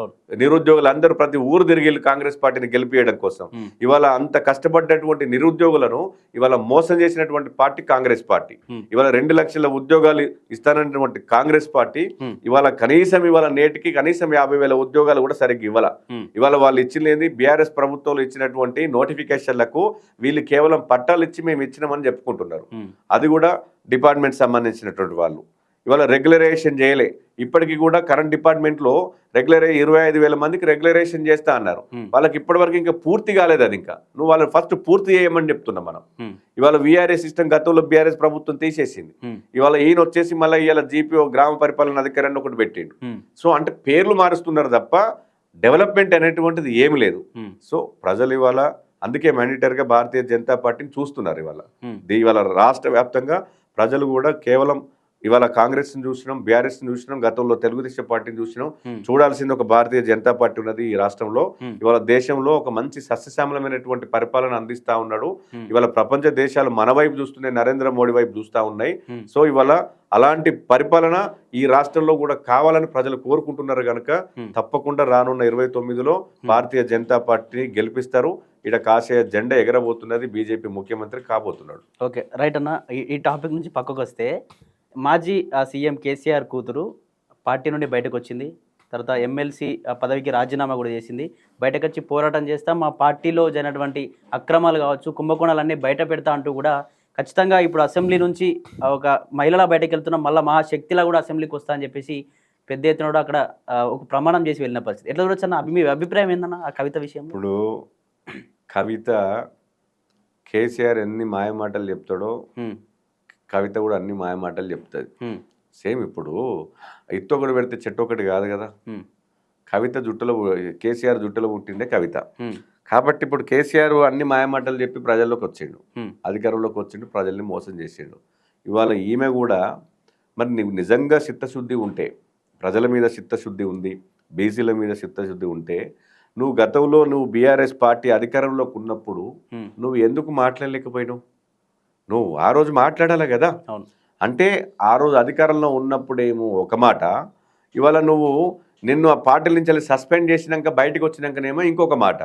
నిరుద్యోగులు అందరూ ప్రతి ఊరు తిరిగి కాంగ్రెస్ పార్టీని గెలిపియడం కోసం. ఇవాళ అంత కష్టపడ్డటువంటి నిరుద్యోగులను ఇవాళ మోసం చేసినటువంటి పార్టీ కాంగ్రెస్ పార్టీ. ఇవాళ 2 లక్షల ఉద్యోగాలు ఇస్తానటువంటి కాంగ్రెస్ పార్టీ ఇవాళ కనీసం ఇవాళ నేటికి కనీసం 50,000 ఉద్యోగాలు కూడా సరిగ్గా ఇవాళ వాళ్ళు ఇచ్చినది బీఆర్ఎస్ ప్రభుత్వంలో ఇచ్చినటువంటి నోటిఫికేషన్లకు వీళ్ళు కేవలం పట్టాలు ఇచ్చి మేము ఇచ్చినామని చెప్పుకుంటున్నారు. అది కూడా డిపార్ట్మెంట్ సంబంధించినటువంటి వాళ్ళు ఇవాళ రెగ్యులరైజేషన్ చేయలే. ఇప్పటికీ కూడా కరెంట్ డిపార్ట్మెంట్లో 25,000 మందికి రెగ్యులరైజేషన్ చేస్తా అన్నారు. వాళ్ళకి ఇప్పటివరకు ఇంకా పూర్తి కాలేదు. అది ఇంకా నువ్వు వాళ్ళని ఫస్ట్ పూర్తి చేయమని చెప్తున్నాం మనం. ఇవాళ వీఆర్ఏ సిస్టమ్ గతంలో బీఆర్ఎస్ ప్రభుత్వం తీసేసింది. ఇవాళ ఈయన వచ్చేసి మళ్ళీ ఇవాళ జీపీఓ గ్రామ పరిపాలన అధికారాన్ని ఒకటి పెట్టిండు. సో అంటే పేర్లు మారుస్తున్నారు తప్ప డెవలప్మెంట్ అనేటువంటిది ఏమి లేదు. సో ప్రజలు ఇవాళ అందుకే మ్యాండేటరీగా భారతీయ జనతా పార్టీని చూస్తున్నారు. ఇవాళ రాష్ట్ర వ్యాప్తంగా ప్రజలు కూడా కేవలం ఇవాళ కాంగ్రెస్ని చూసినాం, బీఆర్ఎస్ని చూసినాం, గతంలో తెలుగుదేశం పార్టీని చూసినాం. చూడాల్సింది ఒక భారతీయ జనతా పార్టీ ఉన్నది ఈ రాష్ట్రంలో. ఇవాళ దేశంలో ఒక మంచి సస్యశ్యామలమైనటువంటి పరిపాలన అందిస్తా ఉన్నాడు. ఇవాళ ప్రపంచ దేశాలు మన వైపు చూస్తున్నాయి, నరేంద్ర మోడీ వైపు చూస్తూ ఉన్నాయి. సో ఇవాళ అలాంటి పరిపాలన ఈ రాష్ట్రంలో కూడా కావాలని ప్రజలు కోరుకుంటున్నారు కనుక తప్పకుండా రానున్న 29లో భారతీయ జనతా పార్టీని గెలిపిస్తారు. ఇక్కడ కాషాయ జెండా ఎగరబోతున్నది, బీజేపీ ముఖ్యమంత్రి కాబోతున్నాడు. ఓకే రైట్ అన్న. ఈ టాపిక్ నుంచి పక్కకు వస్తే మాజీ సీఎం కేసీఆర్ కూతురు పార్టీ నుండి బయటకు వచ్చింది. తర్వాత ఎమ్మెల్సీ పదవికి రాజీనామా కూడా చేసింది. బయటకు వచ్చి పోరాటం చేస్తా, మా పార్టీలో జరిగినటువంటి అక్రమాలు కావచ్చు, కుంభకోణాలన్నీ బయట పెడతా అంటూ కూడా ఖచ్చితంగా ఇప్పుడు అసెంబ్లీ నుంచి ఒక మహిళలా బయటకు వెళ్తున్నాం, మళ్ళీ మా శక్తిలా కూడా అసెంబ్లీకి వస్తా అని చెప్పేసి పెద్ద ఎత్తున కూడా అక్కడ ఒక ప్రమాణం చేసి వెళ్ళిన పరిస్థితి. ఎట్లా చూడొచ్చు అన్న? మీ అభిప్రాయం ఏందన్న ఆ కవిత విషయం? ఇప్పుడు కవిత కేసీఆర్ ఎన్ని మాయమాటలు చెప్తాడో కవిత కూడా అన్ని మాయమాటలు చెప్తుంది. సేమ్ ఇప్పుడు ఇత్తొకటి పెడితే చెట్టు ఒకటి కాదు కదా. కవిత జుట్టులో కేసీఆర్ జుట్టులో పుట్టిందే కవిత. కాబట్టి ఇప్పుడు కేసీఆర్ అన్ని మాయమాటలు చెప్పి ప్రజల్లోకి వచ్చిండు, అధికారంలోకి వచ్చిండు, ప్రజల్ని మోసం చేసిండు. ఇవాళ ఈమె కూడా మరి నీకు నిజంగా చిత్తశుద్ధి ఉంటే, ప్రజల మీద చిత్తశుద్ధి ఉంది, బీసీల మీద చిత్తశుద్ధి ఉంటే నువ్వు గతంలో నువ్వు బీఆర్ఎస్ పార్టీ అధికారంలోకి ఉన్నప్పుడు నువ్వు ఎందుకు మాట్లాడలేకపోయినావు? నువ్వు ఆ రోజు మాట్లాడాలి కదా. అంటే ఆ రోజు అధికారంలో ఉన్నప్పుడేమో ఒక మాట, ఇవాళ నువ్వు నిన్ను ఆ పార్టీల నుంచి సస్పెండ్ చేసినాక బయటకు వచ్చినాకనేమో ఇంకొక మాట.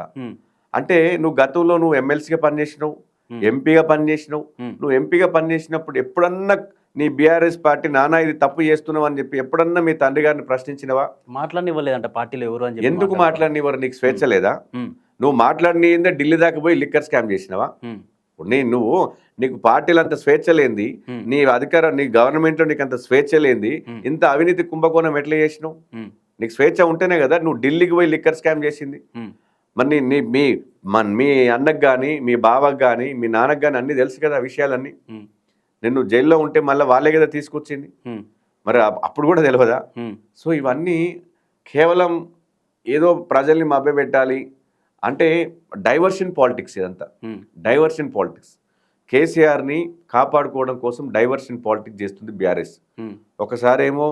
అంటే నువ్వు గతంలో నువ్వు ఎమ్మెల్సీగా పనిచేసినావు, ఎంపీగా పనిచేసినావు. నువ్వు ఎంపీగా పనిచేసినప్పుడు ఎప్పుడన్నా నీ బీఆర్ఎస్ పార్టీ నానా ఇది తప్పు చేస్తున్నావు అని చెప్పి ఎప్పుడన్నా మీ తండ్రి గారిని ప్రశ్నించినవా? మాట్లాడనివ్వలేదంట పార్టీలో ఎవరు అని. ఎందుకు మాట్లాడనివ్వరు? నీకు స్వేచ్ఛ లేదా? నువ్వు మాట్లాడిన ఢిల్లీ దాకా పోయి లిక్కర్ స్కామ్ చేసినవా? నువ్వు నీకు పార్టీలు అంత స్వేచ్ఛ లేంది, నీ అధికారం నీ గవర్నమెంట్లో నీకు అంత స్వేచ్ఛ లేంది, ఇంత అవినీతి కుంభకోణం ఎట్లా చేసినావు? నీకు స్వేచ్ఛ ఉంటేనే కదా నువ్వు ఢిల్లీకి పోయి లిక్కర్ స్కామ్ చేసింది. మరి మీ అన్నకు కానీ మీ బావకు కానీ మీ నాన్నకు కానీ అన్నీ తెలుసు కదా విషయాలన్నీ. నిన్ను జైల్లో ఉంటే మళ్ళీ వాళ్ళే కదా తీసుకొచ్చింది, మరి అప్పుడు కూడా తెలియదా? సో ఇవన్నీ కేవలం ఏదో ప్రజల్ని మభ్యపెట్టాలి అంటే డైవర్షన్ పాలిటిక్స్. ఇదంతా డైవర్షన్ పాలిటిక్స్. కేసీఆర్ని కాపాడుకోవడం కోసం డైవర్షన్ పాలిటిక్స్ చేస్తుంది బీఆర్ఎస్. ఒకసారి ఏమో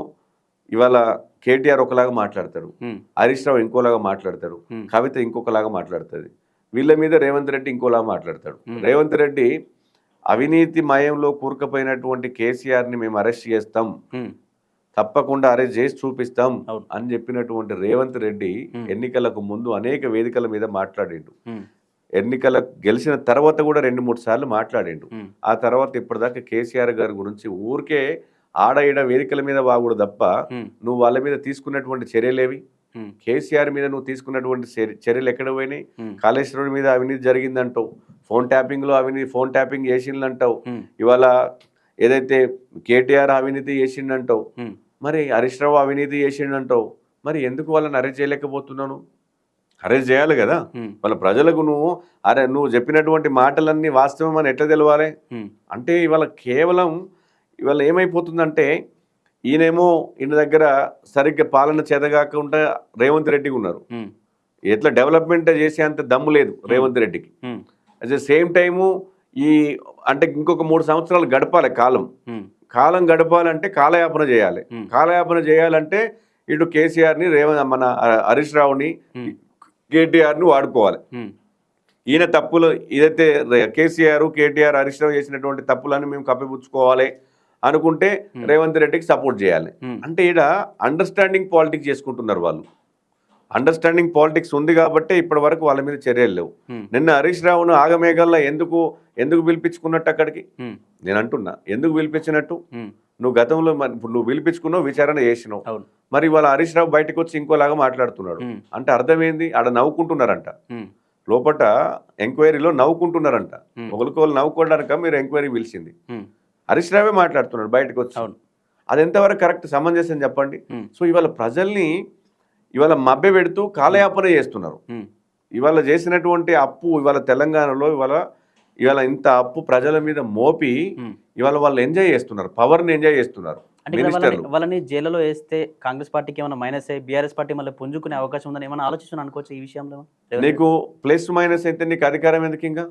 ఇవాళ కేటీఆర్ ఒకలాగా మాట్లాడతాడు, హరీష్ రావు ఇంకోలాగా మాట్లాడతాడు, కవిత ఇంకొకలాగా మాట్లాడుతుంది, వీళ్ళ మీద రేవంత్ రెడ్డి ఇంకోలాగా మాట్లాడతాడు. రేవంత్ రెడ్డి అవినీతి మయంలో కూరుకుపోయినటువంటి కేసీఆర్ని మేము అరెస్ట్ చేస్తాం, తప్పకుండా అరెస్ట్ చేసి చూపిస్తాం అని చెప్పినటువంటి రేవంత్ రెడ్డి ఎన్నికలకు ముందు అనేక వేదికల మీద మాట్లాడిండు. ఎన్నికలకు గెలిచిన తర్వాత కూడా 2-3 సార్లు మాట్లాడిండు. ఆ తర్వాత ఇప్పటిదాకా కేసీఆర్ గారి గురించి ఊరికే ఆడ ఈడ వేదికల మీద వాగుడు తప్ప నువ్వు వాళ్ళ మీద తీసుకున్నటువంటి చర్యలేవి? కేసీఆర్ మీద నువ్వు తీసుకున్నటువంటి చర్యలు ఎక్కడ పోయినాయి? కాళేశ్వరం మీద అవినీతి జరిగిందంటావు, ఫోన్ ట్యాపింగ్లో ఫోన్ ట్యాపింగ్ చేసిందంటావు, ఇవాళ ఏదైతే కేటీఆర్ అవినీతి చేసిండంటావు, మరి హరీష్ రావు అవినీతి చేసిండంటావు, మరి ఎందుకు వాళ్ళని అరెస్ట్ చేయలేకపోతున్నాను? అరెస్ట్ చేయాలి కదా. వాళ్ళ ప్రజలకు నువ్వు చెప్పినటువంటి మాటలన్నీ వాస్తవం అని ఎట్లా తెలవాలి? అంటే ఇవాళ కేవలం ఇవాళ ఏమైపోతుందంటే ఈయన దగ్గర సరిగ్గా పాలన చేతగాకుండా రేవంత్ రెడ్డికి ఉన్నారు. ఎట్లా డెవలప్మెంట్ చేసేంత దమ్ము లేదు రేవంత్ రెడ్డికి. అట్ ద సేమ్ టైము అంటే ఇంకొక 3 సంవత్సరాలు గడపాలి కాలం గడపాలంటే కాలయాపన చేయాలి. కాలయాపన చేయాలంటే ఇటు కేసీఆర్ని మన హరీష్ రావుని కేటీఆర్ని వాడుకోవాలి. ఈయన తప్పులు ఏదైతే కేటీఆర్ హరీష్ రావు చేసినటువంటి తప్పులని మేము కప్పిపుచ్చుకోవాలి అనుకుంటే రేవంత్ రెడ్డికి సపోర్ట్ చేయాలి. అంటే ఈడ అండర్స్టాండింగ్ పాలిటిక్స్ చేసుకుంటున్నారు వాళ్ళు. అండర్స్టాండింగ్ పాలిటిక్స్ ఉంది కాబట్టి ఇప్పటి వరకు వాళ్ళ మీద చర్యలు లేవు. నిన్న హరీష్ రావును ఆగమేఘాల్లో ఎందుకు పిలిపించుకున్నట్టు అక్కడికి నేను అంటున్నా, ఎందుకు పిలిపించినట్టు? నువ్వు గతంలో నువ్వు పిలిపించుకున్నావు, విచారణ చేసినావు, మరి వాళ్ళ హరీష్ రావు బయటకు వచ్చి ఇంకోలాగా మాట్లాడుతున్నాడు అంటే అర్థం ఏంది? ఆడ నవ్వుకుంటున్నారంట, లోపట ఎంక్వైరీలో నవ్వుకుంటున్నారంట. ఒకరికొకరు నవ్వుకోవడానిక మీరు ఎంక్వైరీ పిలిచింది? హరీష్ రావే మాట్లాడుతున్నాడు బయటకు వచ్చి. అది ఎంతవరకు కరెక్ట్, సమంజసం చెప్పండి. సో ఇవాళ ప్రజల్ని ఇవాళ మభ్య పెడుతూ కాలయాపన చేస్తున్నారు. ఇవాళ చేసినటువంటి అప్పు ఇవాళ తెలంగాణలో ఇవాళ ఇంత అప్పు ప్రజల మీద మోపి ఇవాళ వాళ్ళు ఎంజాయ్ చేస్తున్నారు, పవర్ని ఎంజాయ్ చేస్తున్నారు. వాళ్ళని జైలులో వేస్తే కాంగ్రెస్ పార్టీకి ఏమైనా మైనస్ అయ్యి బీఆర్ఎస్ పార్టీ మళ్ళీ పుంజుకునే అవకాశం ఉందని ఏమైనా ఆలోచిస్తున్నాను అనుకోవచ్చు ఈ విషయంలో? నీకు ప్లస్ మైనస్ అయితే నీకు అధికారం ఎందుకు ఇంకా?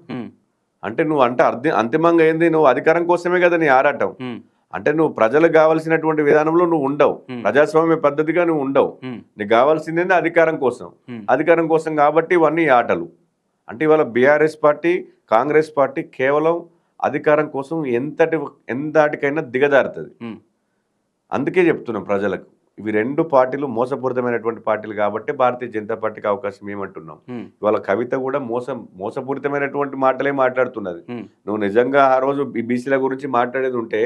అంటే నువ్వు అంతిమంగా ఏంది? నువ్వు అధికారం కోసమే కదా నీ ఆరాటం. అంటే నువ్వు ప్రజలకు కావాల్సినటువంటి విధానంలో నువ్వు ఉండవు, ప్రజాస్వామ్య పద్ధతిగా నువ్వు ఉండవు. నీకు కావాల్సింది అధికారం కోసం కాబట్టి ఇవన్నీ ఆటలు. అంటే ఇవాళ బీఆర్ఎస్ పార్టీ కాంగ్రెస్ పార్టీ కేవలం అధికారం కోసం ఎంతటికైనా దిగజారుతుంది. అందుకే చెప్తున్నాం ప్రజలకు, ఇవి 2 పార్టీలు మోసపూరితమైనటువంటి పార్టీలు కాబట్టి భారతీయ జనతా పార్టీకి అవకాశం ఏమంటున్నాం. ఇవాళ కవిత కూడా మోసపూరితమైనటువంటి మాటలే మాట్లాడుతున్నది. నువ్వు నిజంగా ఆ రోజు బీసీల గురించి మాట్లాడేది ఉంటే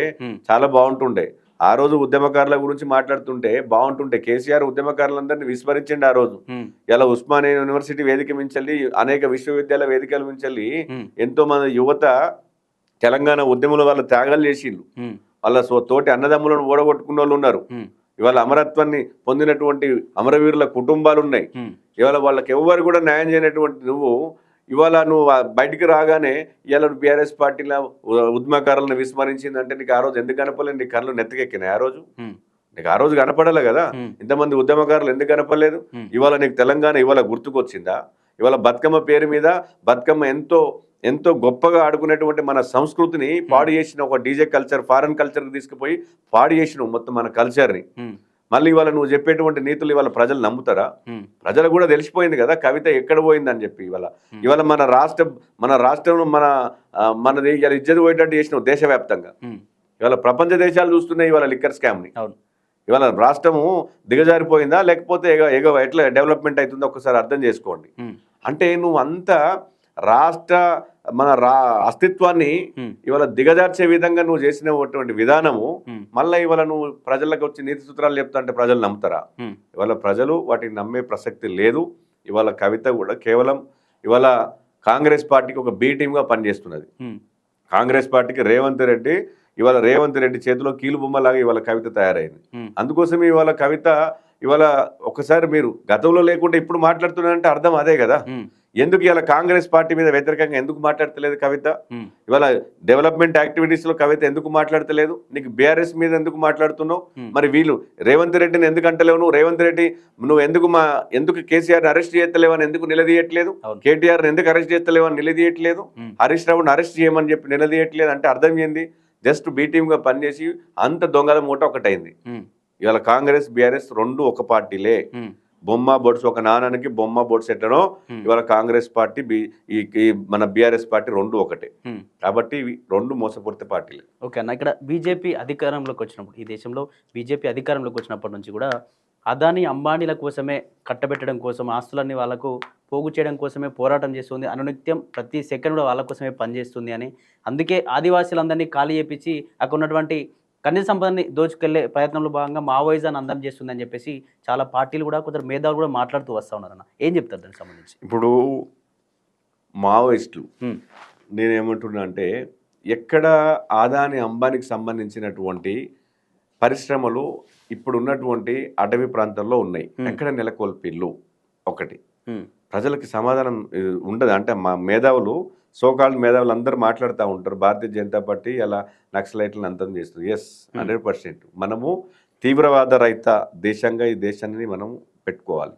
చాలా బాగుంటుండే. ఆ రోజు ఉద్యమకారుల గురించి మాట్లాడుతుంటే బాగుంటుండే. కేసీఆర్ ఉద్యమకారులందరినీ విస్మరించండి ఆ రోజు. ఇలా ఉస్మానియా యూనివర్సిటీ వేదిక మించెల్లి, అనేక విశ్వవిద్యాలయ వేదికల మించెల్లి ఎంతో మంది యువత తెలంగాణ ఉద్యమంలో వాళ్ళు త్యాగాలు చేసిండ్రు. వాళ్ళ తోటి అన్నదమ్ములను ఓడగొట్టుకున్న వాళ్ళు ఉన్నారు. ఇవాళ అమరత్వాన్ని పొందినటువంటి అమరవీరుల కుటుంబాలు ఉన్నాయి. ఇవాళ వాళ్ళకి ఎవ్వరు కూడా న్యాయం చేయనటువంటి ఇవాళ నువ్వు బయటికి రాగానే ఇవాళ బీఆర్ఎస్ పార్టీల ఉద్యమకారులను విస్మరించిందంటే నీకు ఆ రోజు ఎందుకు కనపడలేదు? నీ కళ్ళు నెత్తకెక్కినాయి ఆ రోజు? నీకు ఆ రోజు కనపడాలి కదా. ఇంతమంది ఉద్యమకారులు ఎందుకు కనపడలేదు? ఇవాళ నీకు తెలంగాణ ఇవాళ గుర్తుకొచ్చిందా? ఇవాళ బతుకమ్మ పేరు మీద బతుకమ్మ ఎంతో గొప్పగా ఆడుకునేటువంటి మన సంస్కృతిని పాడు చేసిన ఒక డీజే కల్చర్, ఫారెన్ కల్చర్కి తీసుకుపోయి పాడు చేసిన మొత్తం మన కల్చర్ని. మళ్ళీ ఇవాళ నువ్వు చెప్పేటువంటి నీతులు ఇవాళ ప్రజలు నమ్ముతారా? ప్రజలకు కూడా తెలిసిపోయింది కదా కవిత ఎక్కడ పోయిందని చెప్పి. ఇవాళ మన రాష్ట్రంలో మనది ఇవాళ ఇజ్జత్ పోయేటట్టు చేసినావు దేశవ్యాప్తంగా. ఇవాళ ప్రపంచ దేశాలు చూస్తున్నాయి ఇవాళ లిక్కర్ స్కామ్ని. ఇవాళ రాష్ట్రము దిగజారిపోయిందా లేకపోతే ఎట్లా డెవలప్మెంట్ అవుతుందో ఒకసారి అర్థం చేసుకోండి. అంటే నువ్వు అంతా మన అస్తిత్వాన్ని ఇవాళ దిగజార్చే విధంగా నువ్వు చేసినటువంటి విధానము మళ్ళీ ఇవాళ నువ్వు ప్రజలకు వచ్చి నీతి సూత్రాలు చెప్తా అంటే ప్రజలు నమ్ముతారా? ఇవాళ ప్రజలు వాటిని నమ్మే ప్రసక్తి లేదు. ఇవాళ కవిత కూడా కేవలం ఇవాళ కాంగ్రెస్ పార్టీకి ఒక బి టీమ్గా పనిచేస్తున్నది. కాంగ్రెస్ పార్టీకి రేవంత్ రెడ్డి చేతిలో కీలుబొమ్మలాగా ఇవాళ కవిత తయారైంది. అందుకోసమే ఇవాళ కవిత ఇవాళ ఒకసారి మీరు గతంలో లేకుండా ఇప్పుడు మాట్లాడుతున్నారంటే అర్థం అదే కదా. ఎందుకు ఇలా కాంగ్రెస్ పార్టీ మీద వ్యతిరేకంగా ఎందుకు మాట్లాడతలేదు కవిత? ఇవాళ డెవలప్మెంట్ యాక్టివిటీస్ లో కవిత ఎందుకు మాట్లాడతలేదు? నీకు బీఆర్ఎస్ మీద ఎందుకు మాట్లాడుతున్నావు? మరి వీళ్ళు రేవంత్ రెడ్డిని ఎందుకు అంటలేవు? నువ్వు రేవంత్ రెడ్డి నువ్వు ఎందుకు కేసీఆర్ అరెస్ట్ చేయలేవని ఎందుకు నిలదీయట్లేదు? కేటీఆర్ ఎందుకు అరెస్ట్ చేయలేవని నిలదీయట్లేదు? హరీష్ రావుని అరెస్ట్ చేయమని చెప్పి నిలదీయట్లేదు అంటే అర్థం ఏంది? జస్ట్ బి టీమ్ గా పనిచేసి అంత దొంగల మూట ఒకటైంది. ఇవాళ కాంగ్రెస్ బీఆర్ఎస్ 2 ఒక పార్టీలే. బొమ్మ బొడ్స్ ఒక నాణానికి బొమ్మ బొడ్స్ ఎట్లనో ఇవాళ కాంగ్రెస్ పార్టీ మన బీఆర్ఎస్ పార్టీ 2 ఒకటే. కాబట్టి ఇవి 2 మోసపూరిత పార్టీలు. ఓకే అన్న, ఇక్కడ బీజేపీ అధికారంలోకి వచ్చినప్పుడు, ఈ దేశంలో బీజేపీ అధికారంలోకి వచ్చినప్పటి నుంచి కూడా అదానీ అంబానీల కోసమే కట్టబెట్టడం కోసం, ఆస్తులన్నీ వాళ్ళకు పోగు చేయడం కోసమే పోరాటం చేస్తుంది. అనునిత్యం ప్రతి సెకండ్ కూడా వాళ్ళ కోసమే పనిచేస్తుంది అని, అందుకే ఆదివాసీలందరినీ ఖాళీ చేపించి అక్కడ ఉన్నటువంటి ఖనిజ సంపదని దోచుకెళ్లే ప్రయత్నంలో భాగంగా మావోయిజాన్ని అందం చేస్తుందని చెప్పేసి చాలా పార్టీలు కూడా కొందరు మేధావులు కూడా మాట్లాడుతూ వస్తూ ఉన్నారన్న. ఏం చెప్తారు దానికి సంబంధించి? ఇప్పుడు మావోయిస్టులు నేనేమంటున్నా అంటే, ఎక్కడ ఆదాని అంబానీకి సంబంధించినటువంటి పరిశ్రమలు ఇప్పుడు ఉన్నటువంటి అటవీ ప్రాంతంలో ఉన్నాయి, ఎక్కడ నెలకొల్పిల్లు ఒకటి. ప్రజలకి సమాధానం ఉండదు. అంటే మా మేధావులు, సోకాల్డ్ మేధావులు అందరూ మాట్లాడుతూ ఉంటారు, భారతీయ జనతా పార్టీ అలా నక్సలైట్లను అంతం చేస్తుంది. ఎస్, 100%. మనము తీవ్రవాద రహిత దేశంగా ఈ దేశాన్ని మనం పెట్టుకోవాలి,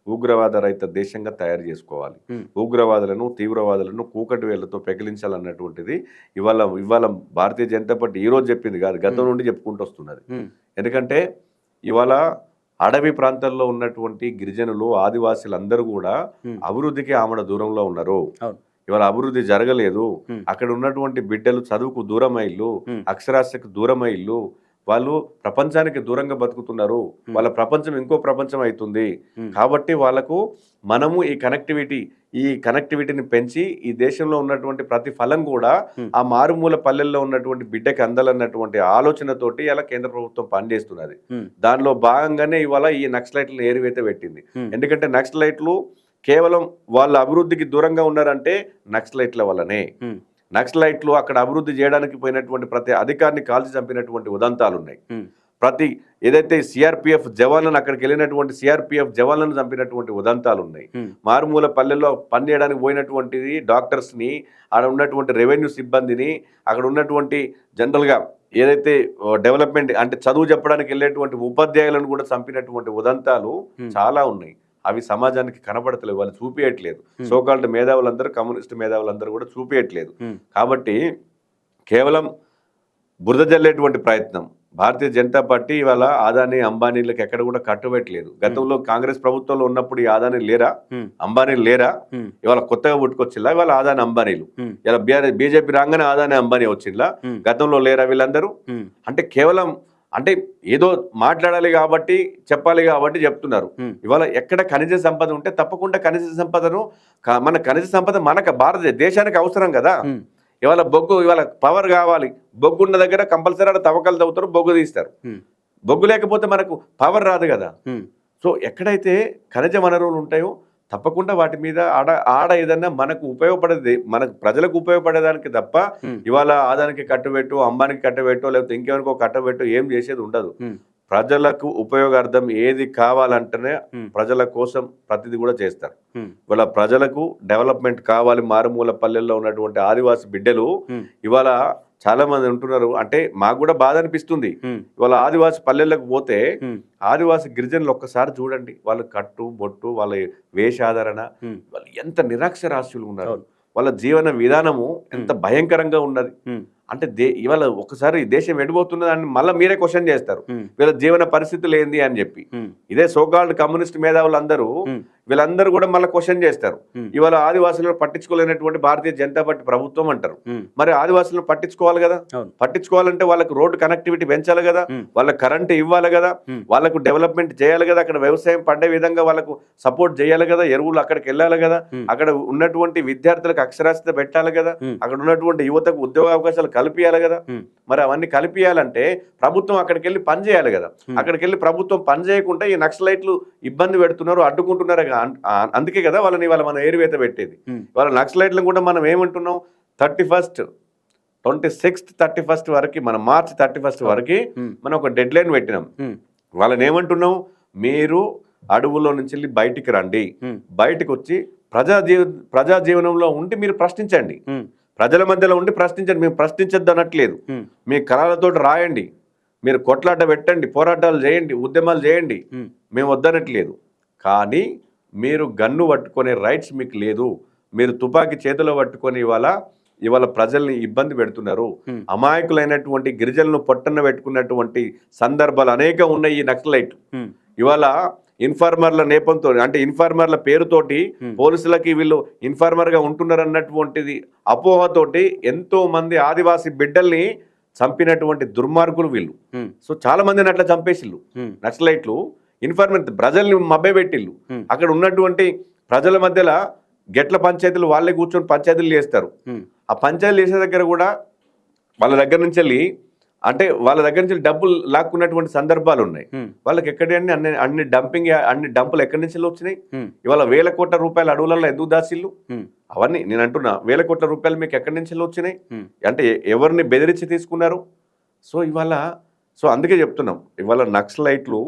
ఉగ్రవాద రహిత దేశంగా తయారు చేసుకోవాలి. ఉగ్రవాదులను, తీవ్రవాదులను కూకటి వేళ్లతో పెకిలించాలన్నటువంటిది ఇవాళ భారతీయ జనతా పార్టీ ఈరోజు చెప్పింది కాదు, గతం నుండి చెప్పుకుంటూ వస్తున్నది. ఎందుకంటే ఇవాళ అడవి ప్రాంతాల్లో ఉన్నటువంటి గిరిజనులు, ఆదివాసీలు అందరూ కూడా అభివృద్ధికి ఆమడ దూరంలో ఉన్నారు. ఇవాళ అభివృద్ధి జరగలేదు. అక్కడ ఉన్నటువంటి బిడ్డలు చదువుకు దూరమైళ్ళు, అక్షరాస్యకు దూరమైళ్ళు, వాళ్ళు ప్రపంచానికి దూరంగా బతుకుతున్నారు. వాళ్ళ ప్రపంచం ఇంకో ప్రపంచం అవుతుంది. కాబట్టి వాళ్ళకు మనము ఈ కనెక్టివిటీని పెంచి ఈ దేశంలో ఉన్నటువంటి ప్రతి ఫలం కూడా ఆ మారుమూల పల్లెల్లో ఉన్నటువంటి బిడ్డకి అందాలన్నటువంటి ఆలోచనతోటి ఇలా కేంద్ర ప్రభుత్వం పనిచేస్తున్నది. దానిలో భాగంగానే ఇవాళ ఈ నక్సలైట్లను ఏరివేత పెట్టింది. ఎందుకంటే నక్సలైట్లు కేవలం వాళ్ళ అభివృద్ధికి దూరంగా ఉన్నారంటే నక్సలైట్ల వల్లనే. నక్సలైట్లు అక్కడ అభివృద్ధి చేయడానికి పోయినటువంటి ప్రతి అధికారిని కాల్చి చంపినటువంటి ఉదంతాలు ఉన్నాయి. ప్రతి ఏదైతే సిఆర్పిఎఫ్ జవాన్లను, అక్కడికి వెళ్ళినటువంటి సిఆర్పిఎఫ్ జవాన్లను చంపినటువంటి ఉదంతాలు ఉన్నాయి. మారుమూల పల్లెల్లో పనిచేయడానికి పోయినటువంటిది డాక్టర్స్ని, అక్కడ ఉన్నటువంటి రెవెన్యూ సిబ్బందిని, అక్కడ ఉన్నటువంటి జనరల్గా ఏదైతే డెవలప్మెంట్ అంటే చదువు చెప్పడానికి వెళ్ళేటువంటి ఉపాధ్యాయులను కూడా చంపినటువంటి ఉదంతాలు చాలా ఉన్నాయి. అవి సమాజానికి కనబడతలేవు, వాళ్ళు చూపించట్లేదు. సోకాల్డ్ మేధావులందరూ, కమ్యూనిస్ట్ మేధావులందరూ కూడా చూపించట్లేదు. కాబట్టి కేవలం బురద జల్లేటువంటి ప్రయత్నం భారతీయ జనతా పార్టీ ఇవాళ ఆదాని అంబానీలకు ఎక్కడ కూడా కట్టుబెట్టలేదు. గతంలో కాంగ్రెస్ ప్రభుత్వంలో ఉన్నప్పుడు ఈ ఆదాని లేరా, అంబానీలు లేరా? ఇవాళ కొత్తగా పుట్టుకొచ్చిల్లా ఇవాళ ఆదాని అంబానీలు? ఇలా బీజేపీ రాగానే ఆదాని అంబానీ వచ్చిందా? గతంలో లేరా వీళ్ళందరూ? అంటే కేవలం అంటే ఏదో మాట్లాడాలి కాబట్టి, చెప్పాలి కాబట్టి చెప్తున్నారు. ఇవాళ ఎక్కడ ఖనిజ సంపద ఉంటే తప్పకుండా ఖనిజ సంపదను, మన ఖనిజ సంపద మనకు భారతదేశానికి అవసరం కదా. ఇవాళ బొగ్గు, ఇవాళ పవర్ కావాలి, బొగ్గు ఉన్న దగ్గర కంపల్సరీ తవ్వకాలు తవ్వుతారు, బొగ్గు తీస్తారు. బొగ్గు లేకపోతే మనకు పవర్ రాదు కదా. సో ఎక్కడైతే ఖనిజ వనరులు ఉంటాయో తప్పకుండా వాటి మీద ఆడ ఏదన్నా మనకు ఉపయోగపడేది, మనకు ప్రజలకు ఉపయోగపడేదానికి తప్ప ఇవాళ ఆదానికి కట్టుబెట్టు, అంబానికి కట్టబెట్టు, లేకపోతే ఇంకెవరికో కట్టబెట్టు ఏం చేసేది ఉండదు. ప్రజలకు ఉపయోగార్థం ఏది కావాలంటేనే ప్రజల కోసం ప్రతిదీ కూడా చేస్తారు. ఇవాళ ప్రజలకు డెవలప్మెంట్ కావాలి. మారుమూల పల్లెల్లో ఉన్నటువంటి ఆదివాసి బిడ్డలు ఇవాళ చాలా మంది ఉంటున్నారు. అంటే మాకు కూడా బాధ అనిపిస్తుంది. ఇవాళ ఆదివాసి పల్లెలకు పోతే ఆదివాసి గిరిజనులు ఒక్కసారి చూడండి, వాళ్ళ కట్టు బొట్టు, వాళ్ళ వేషాధారణ, వాళ్ళు ఎంత నిరక్షరాస్యులు ఉన్నారు, వాళ్ళ జీవన విధానము ఎంత భయంకరంగా ఉన్నది. అంటే ఇవాళ ఒకసారి దేశం ఎడిపోతున్నదని మళ్ళీ మీరే క్వశ్చన్ చేస్తారు, వీళ్ళ జీవన పరిస్థితులు ఏంది అని చెప్పి. ఇదే సోకాల్డ్ కమ్యూనిస్ట్ మేధావులందరూ వీళ్ళందరూ కూడా మళ్ళీ క్వశ్చన్ చేస్తారు. ఇవాళ ఆదివాసులను పట్టించుకోలేనటువంటి భారతీయ జనతా పార్టీ ప్రభుత్వం అంటారు. మరి ఆదివాసులను పట్టించుకోవాలి కదా. పట్టించుకోవాలంటే వాళ్ళకు రోడ్డు కనెక్టివిటీ పెంచాలి కదా, వాళ్ళకి కరెంట్ ఇవ్వాలి కదా, వాళ్ళకు డెవలప్మెంట్ చేయాలి కదా, అక్కడ వ్యవసాయం పండే విధంగా వాళ్ళకు సపోర్ట్ చేయాలి కదా, ఎరువులు అక్కడికి వెళ్ళాలి కదా, అక్కడ ఉన్నటువంటి విద్యార్థులకు అక్షరాస్యత పెట్టాలి కదా, అక్కడ ఉన్నటువంటి యువతకు ఉద్యోగ అవకాశాలు కల్పియాలి కదా. మరి అవన్నీ కల్పియాలంటే ప్రభుత్వం అక్కడికి వెళ్ళి పని చేయాలి కదా. అక్కడికి వెళ్ళి ప్రభుత్వం పని చేయకుండా ఈ నక్సలైట్లు ఇబ్బంది పెడుతున్నారు, అడ్డుకుంటున్నారు. అందుకే కదా వాళ్ళని ఇవాళ మనం ఏరివేత పెట్టేది. వాళ్ళ నక్సలైట్లను కూడా మనం ఏమంటున్నాం, 26th 31st వరకు, మన మార్చి 31st వరకు మనం ఒక డెడ్ లైన్ పెట్టినాం. వాళ్ళని ఏమంటున్నాం, మీరు అడవుల్లో నుంచి వెళ్ళి బయటికి రండి, బయటకు వచ్చి ప్రజా జీవనంలో ఉండి మీరు ప్రశ్నించండి, ప్రజల మధ్యలో ఉండి ప్రశ్నించండి. మేము ప్రశ్నించద్దు అనట్లేదు, మీ కళలతో రాయండి, మీరు కొట్లాట పెట్టండి, పోరాటాలు చేయండి, ఉద్యమాలు చేయండి, మేము వద్దనట్లేదు. కానీ మీరు గన్ను పట్టుకునే రైట్స్ మీకు లేదు. మీరు తుపాకీ చేతిలో పట్టుకొని ఇవాళ ప్రజల్ని ఇబ్బంది పెడుతున్నారు. అమాయకులైనటువంటి గిరిజనులను పొట్టన పెట్టుకున్నటువంటి సందర్భాలు అనేక ఉన్నాయి. ఈ నక్సలైట్ ఇవాళ ఇన్ఫార్మర్ల నేపంతో, అంటే ఇన్ఫార్మర్ల పేరుతోటి పోలీసులకి వీళ్ళు ఇన్ఫార్మర్ గా ఉంటున్నారు అన్నటువంటిది అపోహతోటి ఎంతో మంది ఆదివాసీ బిడ్డల్ని చంపినటువంటి దుర్మార్గులు వీళ్ళు. సో చాలా మందిని అట్లా చంపేసిళ్ళు నక్సలైట్లు. ఇన్ఫార్మర్ ప్రజల్ని మభ్య పెట్టిళ్ళు. అక్కడ ఉన్నటువంటి ప్రజల మధ్యలో గెట్ల పంచాయతీలు వాళ్ళే కూర్చొని పంచాయతీలు చేస్తారు. ఆ పంచాయతీలు చేసే దగ్గర కూడా వాళ్ళ దగ్గర నుంచి వెళ్ళి అంటే వాళ్ళ దగ్గర నుంచి డబ్బులు లాక్కున్నటువంటి సందర్భాలు ఉన్నాయి. వాళ్ళకి ఎక్కడి అన్ని డంపులు ఎక్కడి నుంచి వచ్చినాయి? ఇవాళ 1,000 కోట్ల రూపాయల అడవులలో ఎందుకు దాసిల్లు? అవన్నీ నేను అంటున్నా, 1,000 కోట్ల రూపాయలు మీకు ఎక్కడి నుంచి వచ్చినాయి? అంటే ఎవరిని బెదిరించి తీసుకున్నారు? సో అందుకే చెప్తున్నాం, ఇవాళ నక్సలైట్లు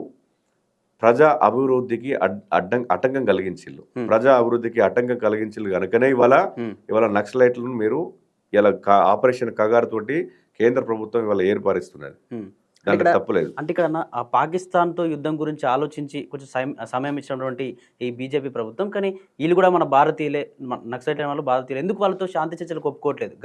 ప్రజా అభివృద్ధికి ఆటంకం కలిగించిల్లు. ప్రజా అభివృద్ధికి ఆటంకం కలిగించిల్లు కనుకనే ఇవాళ నక్సలైట్లను మీరు ఇలా ఆపరేషన్ కగారు తోటి కేంద్ర ప్రభుత్వం ఇవాళ ఏర్పరుస్తున్నది. దాంట్లో తప్పులేదు. అంటే ఇక్కడ ఆ పాకిస్తాన్తో యుద్ధం గురించి ఆలోచించి కొంచెం సమయం ఇచ్చినటువంటి ఈ బీజేపీ ప్రభుత్వం, కానీ వీళ్ళు కూడా మన భారతీయులే, నక్సలైట్ వాళ్ళు భారతీయులు, ఎందుకు వాళ్ళతో శాంతి చర్చలకు ఒప్పుకోవట్లేదు?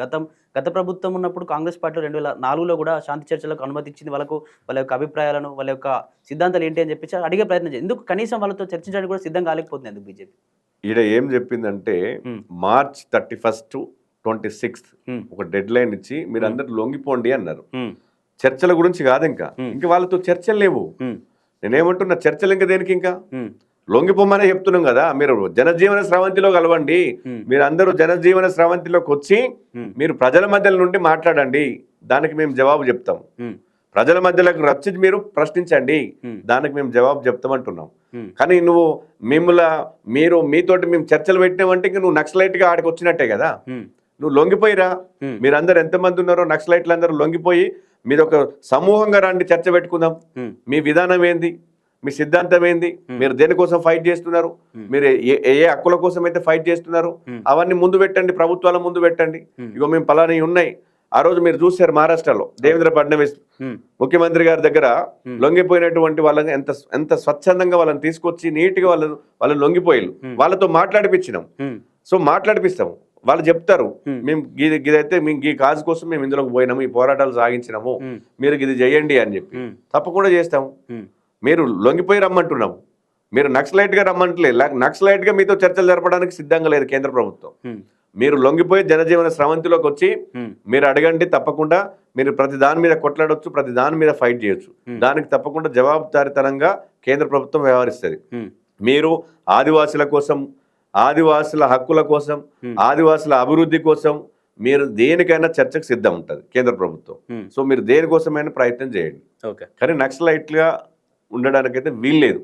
గత ప్రభుత్వం ఉన్నప్పుడు కాంగ్రెస్ పార్టీ 2004లో కూడా శాంతి చర్చలకు అనుమతి ఇచ్చింది. వాళ్ళ యొక్క అభిప్రాయాలను, వాళ్ళ యొక్క సిద్ధాంతాలు ఏంటి అని చెప్పి అడిగే ప్రయత్నం చేయాలి. ఎందుకు కనీసం వాళ్ళతో చర్చించడానికి కూడా సిద్ధం కాలేకపోతుంది ఎందుకు బీజేపీ? ఈడ ఏం చెప్పిందంటే మార్చ్ 31, 26 ఒక డెడ్ లైన్ ఇచ్చి మీరు అందరు లొంగిపోండి అన్నారు. చర్చల గురించి కాదు, ఇంకా వాళ్ళతో చర్చలు లేవు. నేనేమంటున్నా, చర్చలు ఇంకా దేనికి? ఇంకా లొంగిపోమనే చెప్తున్నాం కదా. మీరు జనజీవన స్రవంతిలో కలవండి, మీరు అందరూ జనజీవన స్రవంతిలోకి వచ్చి మీరు ప్రజల మధ్యలో నుండి మాట్లాడండి, దానికి మేము జవాబు చెప్తాం. ప్రజల మధ్యలోకి వచ్చి మీరు ప్రశ్నించండి, దానికి మేము జవాబు చెప్తామంటున్నాం. కానీ మీరు మీతోటి మేము చర్చలు పెట్టినామంటే ఇంక నువ్వు నక్సలైట్గా ఆడికి వచ్చినట్టే కదా. నువ్వు లొంగిపోయిరా, మీరందరూ ఎంతమంది ఉన్నారో నక్సలైట్లు అందరూ లొంగిపోయి మీరు ఒక సమూహంగా రండి, చర్చ పెట్టుకుందాం. మీ విధానం ఏంది, మీ సిద్ధాంతం ఏంది, మీరు దేనికోసం ఫైట్ చేస్తున్నారు, మీరు ఏ హక్కుల కోసం అయితే ఫైట్ చేస్తున్నారు అవన్నీ ముందు పెట్టండి, ప్రభుత్వాల ముందు పెట్టండి. ఇగో మేము పలాని ఉన్నాయి. ఆ రోజు మీరు చూశారు మహారాష్ట్రలో దేవేంద్ర ఫడ్నవీస్ ముఖ్యమంత్రి గారి దగ్గర లొంగిపోయినటువంటి వాళ్ళని ఎంత స్వచ్ఛందంగా వాళ్ళని తీసుకొచ్చి నీట్గా వాళ్ళు లొంగిపోయారు. వాళ్ళతో మాట్లాడిపించినాం. సో మాట్లాడిపిస్తాము, వాళ్ళు చెప్తారు మేము ఇదైతే మేము ఈ కాజు కోసం మేము ఇందులోకి పోయినాము, ఈ పోరాటాలు సాగించినాము, మీరు ఇది చేయండి అని చెప్పి తప్పకుండా చేస్తాము. మీరు లొంగిపోయి రమ్మంటున్నాము, మీరు నక్సలైట్గా రమ్మంటలేదు. నక్సలైట్గా మీతో చర్చలు జరపడానికి సిద్ధంగా లేదు కేంద్ర ప్రభుత్వం. మీరు లొంగిపోయి జనజీవన స్రవంతిలోకి వచ్చి మీరు అడగండి, తప్పకుండా మీరు ప్రతి దాని మీద కొట్లాడొచ్చు, ప్రతి దాని మీద ఫైట్ చేయొచ్చు. దానికి తప్పకుండా జవాబుదారితనంగా కేంద్ర ప్రభుత్వం వ్యవహరిస్తుంది. మీరు ఆదివాసుల కోసం, ఆదివాసుల హక్కుల కోసం, ఆదివాసుల అభివృద్ధి కోసం మీరు దేనికైనా చర్చకు సిద్ధం ఉంటుంది కేంద్ర ప్రభుత్వం. సో మీరు దేనికోసమైనా ప్రయత్నం చేయండి, కానీ నక్సలైట్గా ఉండడానికైతే వీల్లేదు.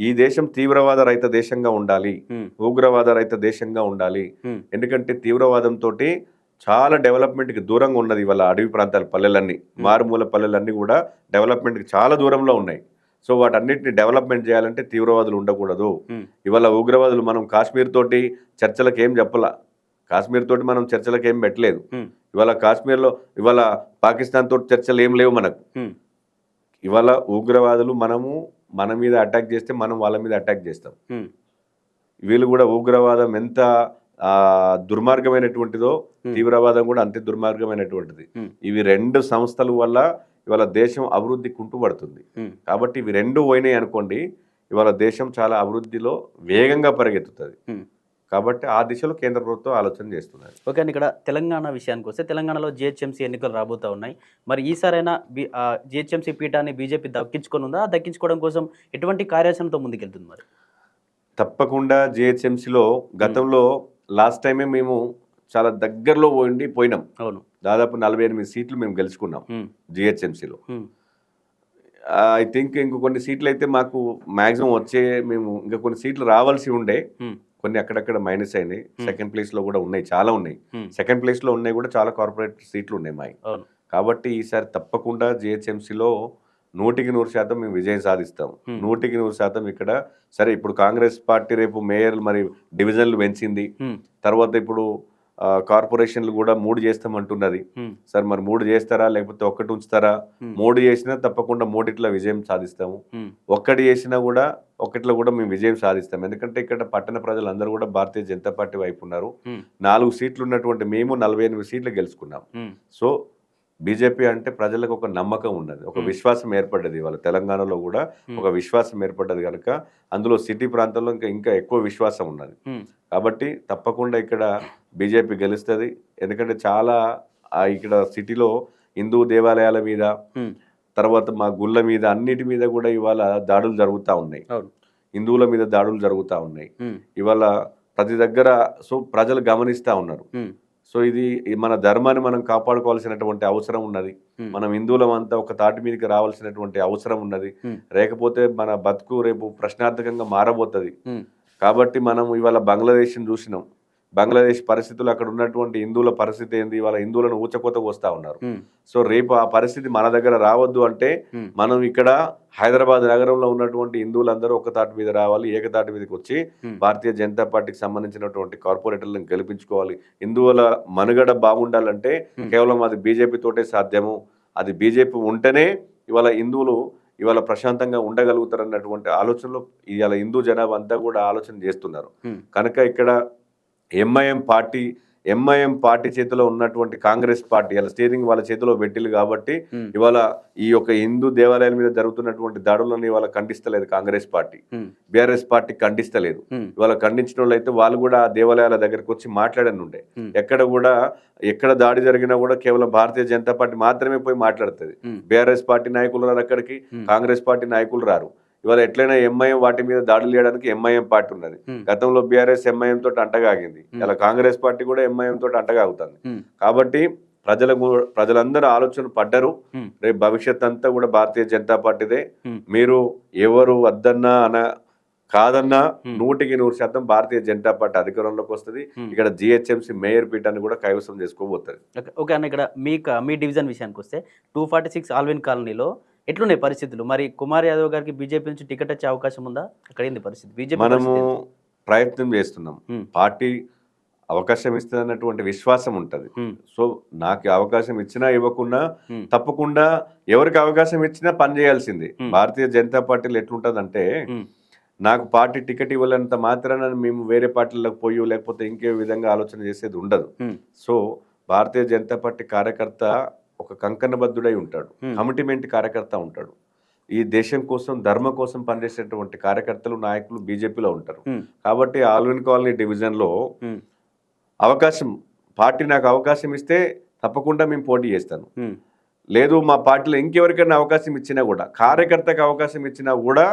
ఈ దేశం తీవ్రవాద రహిత దేశంగా ఉండాలి, ఉగ్రవాద రహిత దేశంగా ఉండాలి. ఎందుకంటే తీవ్రవాదంతో చాలా డెవలప్మెంట్కి దూరంగా ఉన్నది ఇవాళ అడవి ప్రాంతాల పల్లెలన్నీ, మారుమూల పల్లెలన్నీ కూడా డెవలప్మెంట్కి చాలా దూరంలో ఉన్నాయి. సో వాటన్నిటిని డెవలప్మెంట్ చేయాలంటే తీవ్రవాదులు ఉండకూడదు. ఇవాళ ఉగ్రవాదులు మనం కాశ్మీర్ తోటి చర్చలకు ఏం చెప్పాల, కాశ్మీర్ తోటి మనం చర్చలకు ఏం పెట్టలేదు. ఇవాళ కాశ్మీర్లో ఇవాళ పాకిస్తాన్ తోటి చర్చలు ఏం లేవు మనకు. ఇవాళ ఉగ్రవాదులు మన మీద అటాక్ చేస్తే మనం వాళ్ళ మీద అటాక్ చేస్తాం. వీళ్ళు కూడా ఉగ్రవాదం ఎంత దుర్మార్గమైనటువంటిదో తీవ్రవాదం కూడా అంతే దుర్మార్గమైనటువంటిది. ఇవి రెండు సంస్థల వల్ల ఇవాళ దేశం అభివృద్ధి కుంటుపడుతుంది. కాబట్టి ఇవి రెండు పోయినాయి అనుకోండి, ఇవాళ దేశం చాలా అభివృద్ధిలో వేగంగా పరిగెత్తుతుంది. కాబట్టి ఆ దిశలో కేంద్ర ప్రభుత్వం ఆలోచన చేస్తున్నారు. ఓకే అండి, ఇక్కడ తెలంగాణ విషయానికి వస్తే తెలంగాణలో జిహెచ్ఎంసీ ఎన్నికలు రాబోతూ ఉన్నాయి. మరి ఈసారైనా జిహెచ్ఎంసీ పీఠాన్ని బీజేపీ దక్కించుకొని ఉందా? దక్కించుకోవడం కోసం ఎటువంటి కార్యాచరణతో ముందుకెళ్తుంది? మరి తప్పకుండా జిహెచ్ఎంసీలో గతంలో లాస్ట్ టైమే మేము చాలా దగ్గరలో పోయినాం. అవును, దాదాపు 48 సీట్లు మేము గెలుచుకున్నాం జిహెచ్ఎంసీలో. ఐ థింక్ ఇంకో కొన్ని సీట్లు అయితే మాకు మ్యాక్సిమం మేము ఇంకా కొన్ని సీట్లు రావాల్సి ఉండే, కొన్ని అక్కడక్కడ మైనస్ అయినాయి. సెకండ్ ప్లేస్ లో కూడా ఉన్నాయి, చాలా ఉన్నాయి. సెకండ్ ప్లేస్ లో ఉన్నాయి కూడా చాలా కార్పొరేట్ సీట్లు ఉన్నాయి మావి. కాబట్టి ఈసారి తప్పకుండా జిహెచ్ఎంసీలో 100% మేము విజయం సాధిస్తాం. 100% ఇక్కడ సరే ఇప్పుడు కాంగ్రెస్ పార్టీ రేపు మేయర్ మరి డివిజన్లు పెంచింది, తర్వాత ఇప్పుడు కార్పొరేషన్లు కూడా 3 చేస్తామంటున్నది. సార్ మరి 3 చేస్తారా లేకపోతే 1 ఉంచుతారా? 3 చేసినా తప్పకుండా 3 విజయం సాధిస్తాము. 1 చేసినా కూడా 1 కూడా మేము విజయం సాధిస్తాం. ఎందుకంటే ఇక్కడ పట్టణ ప్రజలందరూ కూడా భారతీయ జనతా పార్టీ వైపు ఉన్నారు. 4 సీట్లు ఉన్నటువంటి మేము 48 సీట్లు గెలుచుకున్నాం. సో బీజేపీ అంటే ప్రజలకు ఒక నమ్మకం ఉన్నది, ఒక విశ్వాసం ఏర్పడ్డది. వాళ్ళ తెలంగాణలో కూడా ఒక విశ్వాసం ఏర్పడ్డది కనుక అందులో సిటీ ప్రాంతంలో ఇంకా ఎక్కువ విశ్వాసం ఉన్నది. కాబట్టి తప్పకుండా ఇక్కడ బీజేపీ గెలుస్తుంది. ఎందుకంటే చాలా ఇక్కడ సిటీలో హిందూ దేవాలయాల మీద, తర్వాత మా గుళ్ళ మీద, అన్నిటి మీద కూడా ఇవాళ దాడులు జరుగుతూ ఉన్నాయి. హిందువుల మీద దాడులు జరుగుతూ ఉన్నాయి ఇవాళ ప్రతి దగ్గర. సో ప్రజలు గమనిస్తూ ఉన్నారు. సో ఇది మన ధర్మాన్ని మనం కాపాడుకోవాల్సినటువంటి అవసరం ఉన్నది. మనం హిందువులం అంతా ఒక తాటి మీదకి రావాల్సినటువంటి అవసరం ఉన్నది. లేకపోతే మన బతుకు రేపు ప్రశ్నార్థకంగా మారబోతుంది. కాబట్టి మనం ఇవాళ బంగ్లాదేశ్ని చూసినాం. బంగ్లాదేశ్ పరిస్థితులు, అక్కడ ఉన్నటువంటి హిందువుల పరిస్థితి ఏంది, వాళ్ళ హిందువులను ఊచకోతకు వస్తూ ఉన్నారు. సో రేపు ఆ పరిస్థితి మన దగ్గర రావద్దు అంటే మనం ఇక్కడ హైదరాబాద్ నగరంలో ఉన్నటువంటి హిందువులందరూ ఒక తాటి మీద రావాలి, ఏకతాటి మీదకి వచ్చి భారతీయ జనతా పార్టీకి సంబంధించినటువంటి కార్పొరేటర్లను గెలిపించుకోవాలి. హిందువుల మనుగడ బాగుండాలంటే కేవలం అది బీజేపీ తోటే సాధ్యము. అది బీజేపీ ఉంటేనే ఇవాళ హిందువులు ఇవాళ ప్రశాంతంగా ఉండగలుగుతారు అన్నటువంటి ఆలోచనలో ఇవాళ హిందూ జనాభా అంతా కూడా ఆలోచన చేస్తున్నారు. కనుక ఇక్కడ ఎంఐఎం పార్టీ చేతిలో ఉన్నటువంటి కాంగ్రెస్ పార్టీ ఇలా స్టీరింగ్ వాళ్ళ చేతిలో పెట్టిల్లు కాబట్టి ఇవాళ ఈ యొక్క హిందూ దేవాలయాల మీద జరుగుతున్నటువంటి దాడులను ఇవాళ ఖండిస్తలేదు కాంగ్రెస్ పార్టీ. బీఆర్ఎస్ పార్టీ ఖండిస్తలేదు. ఇవాళ ఖండించిన వాళ్ళు అయితే వాళ్ళు కూడా ఆ దేవాలయాల దగ్గరకు వచ్చి మాట్లాడని ఉండే. ఎక్కడ దాడి జరిగినా కూడా కేవలం భారతీయ జనతా పార్టీ మాత్రమే పోయి మాట్లాడుతుంది. బీఆర్ఎస్ పార్టీ నాయకులు రారు అక్కడికి, కాంగ్రెస్ పార్టీ నాయకులు రారు. ఇవాళ ఎట్లయినా ఎంఐఎం వాటి మీద దాడులు చేయడానికి ఎంఐఎం పార్టీ ఉన్నది. గతంలో బీఆర్ఎస్ ఎంఐఎం తోటి అంటగాగింది, ఇలా కాంగ్రెస్ పార్టీ కూడా ఎంఐఎం తోటి అంటగాగుతుంది. కాబట్టి ప్రజలందరూ ఆలోచన పడ్డరు. రేపు భవిష్యత్ అంతా కూడా భారతీయ జనతా పార్టీదే. మీరు ఎవరు వద్దన్నా కాదన్నా 100% భారతీయ జనతా పార్టీ అధికారంలోకి వస్తుంది. ఇక్కడ జిహెచ్ఎంసీ మేయర్ పీఠాన్ని కూడా కైవసం చేసుకోబోతుంది. ఓకే అన్న, ఇక్కడ మీ డివిజన్ విషయానికి వస్తే 246 ఆల్విన్ కాలనీలో ఎట్లున్నాయి పరిస్థితులు? మరి కుమార్ యాదవ్ గారికి బీజేపీ నుంచి టికెట్ వచ్చే అవకాశం ఉందా? అక్కడ ఏంది పరిస్థితి? బీజేపీ మనము ప్రయత్నం చేస్తున్నాం. పార్టీ అవకాశం ఇస్తుందన్నటువంటి విశ్వాసం ఉంటుంది. సో నాకు అవకాశం ఇచ్చినా ఇవ్వకున్నా తప్పకుండా ఎవరికి అవకాశం ఇచ్చినా పని చేయాల్సింది. భారతీయ జనతా పార్టీలో ఎట్లుంటదంటే నాకు పార్టీ టికెట్ ఇవ్వలేనంత మాత్రాన మేము వేరే పార్టీలకు పోయి లేకపోతే ఇంకే విధంగా ఆలోచన చేసేది ఉండదు. సో భారతీయ జనతా పార్టీ కార్యకర్త ఒక కంకణబద్ధుడై ఉంటాడు, కమిట్మెంట్ కార్యకర్త ఉంటాడు. ఈ దేశం కోసం ధర్మ కోసం పనిచేసేటువంటి కార్యకర్తలు నాయకులు బీజేపీలో ఉంటారు. కాబట్టి ఆల్విన్ కాలనీ డివిజన్లో పార్టీ నాకు అవకాశం ఇస్తే తప్పకుండా మేము పోటీ చేస్తాను. లేదు మా పార్టీలో ఇంకెవరికైనా అవకాశం ఇచ్చినా కూడా, కార్యకర్తకు అవకాశం ఇచ్చినా కూడా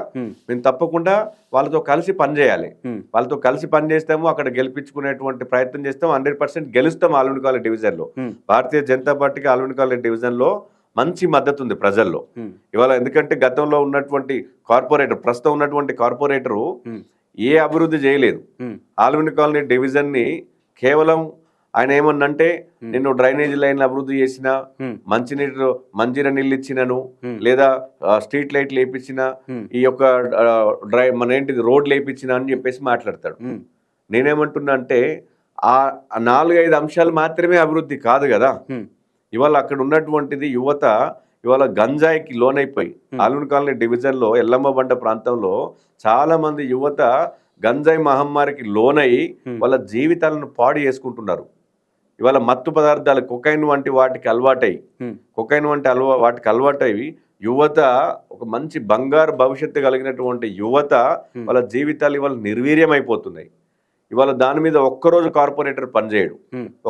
మేము తప్పకుండా వాళ్ళతో కలిసి పనిచేయాలి. వాళ్ళతో కలిసి పనిచేస్తాము, అక్కడ గెలిపించుకునేటువంటి ప్రయత్నం చేస్తాము. 100% గెలుస్తాం. ఆల్విన్ కాలనీ డివిజన్లో భారతీయ జనతా పార్టీకి ఆల్విన్ కాలనీ డివిజన్లో మంచి మద్దతు ఉంది ప్రజల్లో ఇవాళ. ఎందుకంటే గతంలో ఉన్నటువంటి ప్రస్తుతం ఉన్నటువంటి కార్పొరేటరు ఏ అభివృద్ధి చేయలేదు. ఆల్విన్ కాలనీ డివిజన్ని కేవలం ఆయన ఏమన్నంటే నేను డ్రైనేజీ లైన్లు అభివృద్ధి చేసిన, మంజీర నీళ్ళు ఇచ్చినను, లేదా స్ట్రీట్ లైట్లు వేయించిన, ఈ యొక్క రోడ్లు వేయించిన అని చెప్పేసి మాట్లాడతాడు. నేనేమంటున్నా అంటే ఆ 4-5 అంశాలు మాత్రమే అభివృద్ధి కాదు కదా. ఇవాళ అక్కడ ఉన్నటువంటిది యువత ఇవాళ గంజాయికి లోనైపోయి ఆల్విన్ కాలనీ డివిజన్లో ఎల్లమ్మ బండ ప్రాంతంలో చాలా మంది యువత గంజాయి మహమ్మారికి లోనై వాళ్ళ జీవితాలను పాడు చేసుకుంటున్నారు. ఇవాళ మత్తు పదార్థాలు కొకైన్ వంటి వాటికి అలవాటై యువత ఒక మంచి బంగారు భవిష్యత్తు కలిగినటువంటి యువత వాళ్ళ జీవితాలు ఇవాళ నిర్వీర్యం అయిపోతున్నాయి. ఇవాళ దాని మీద ఒక్కరోజు కార్పొరేటర్ పనిచేయడు,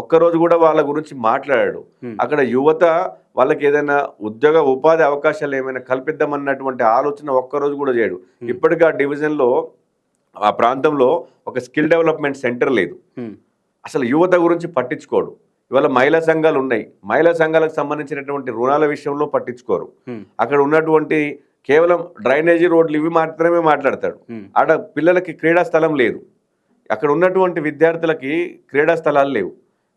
ఒక్కరోజు కూడా వాళ్ళ గురించి మాట్లాడాడు. అక్కడ యువత వాళ్ళకి ఏదైనా ఉపాధి అవకాశాలు ఏమైనా కల్పిద్దామన్నటువంటి ఆలోచన ఒక్కరోజు కూడా చేయడు. ఇప్పటికీ ఆ డివిజన్లో ఆ ప్రాంతంలో ఒక స్కిల్ డెవలప్మెంట్ సెంటర్ లేదు. అసలు యువత గురించి పట్టించుకోడు. ఇవాళ మహిళా సంఘాలు ఉన్నాయి, మహిళా సంఘాలకు సంబంధించినటువంటి రుణాల విషయంలో పట్టించుకోరు. అక్కడ ఉన్నటువంటి కేవలం డ్రైనేజీ రోడ్లు ఇవి మాత్రమే మాట్లాడతాడు. ఆడ పిల్లలకి క్రీడా స్థలం లేదు, అక్కడ ఉన్నటువంటి విద్యార్థులకి క్రీడా స్థలాలు లేవు.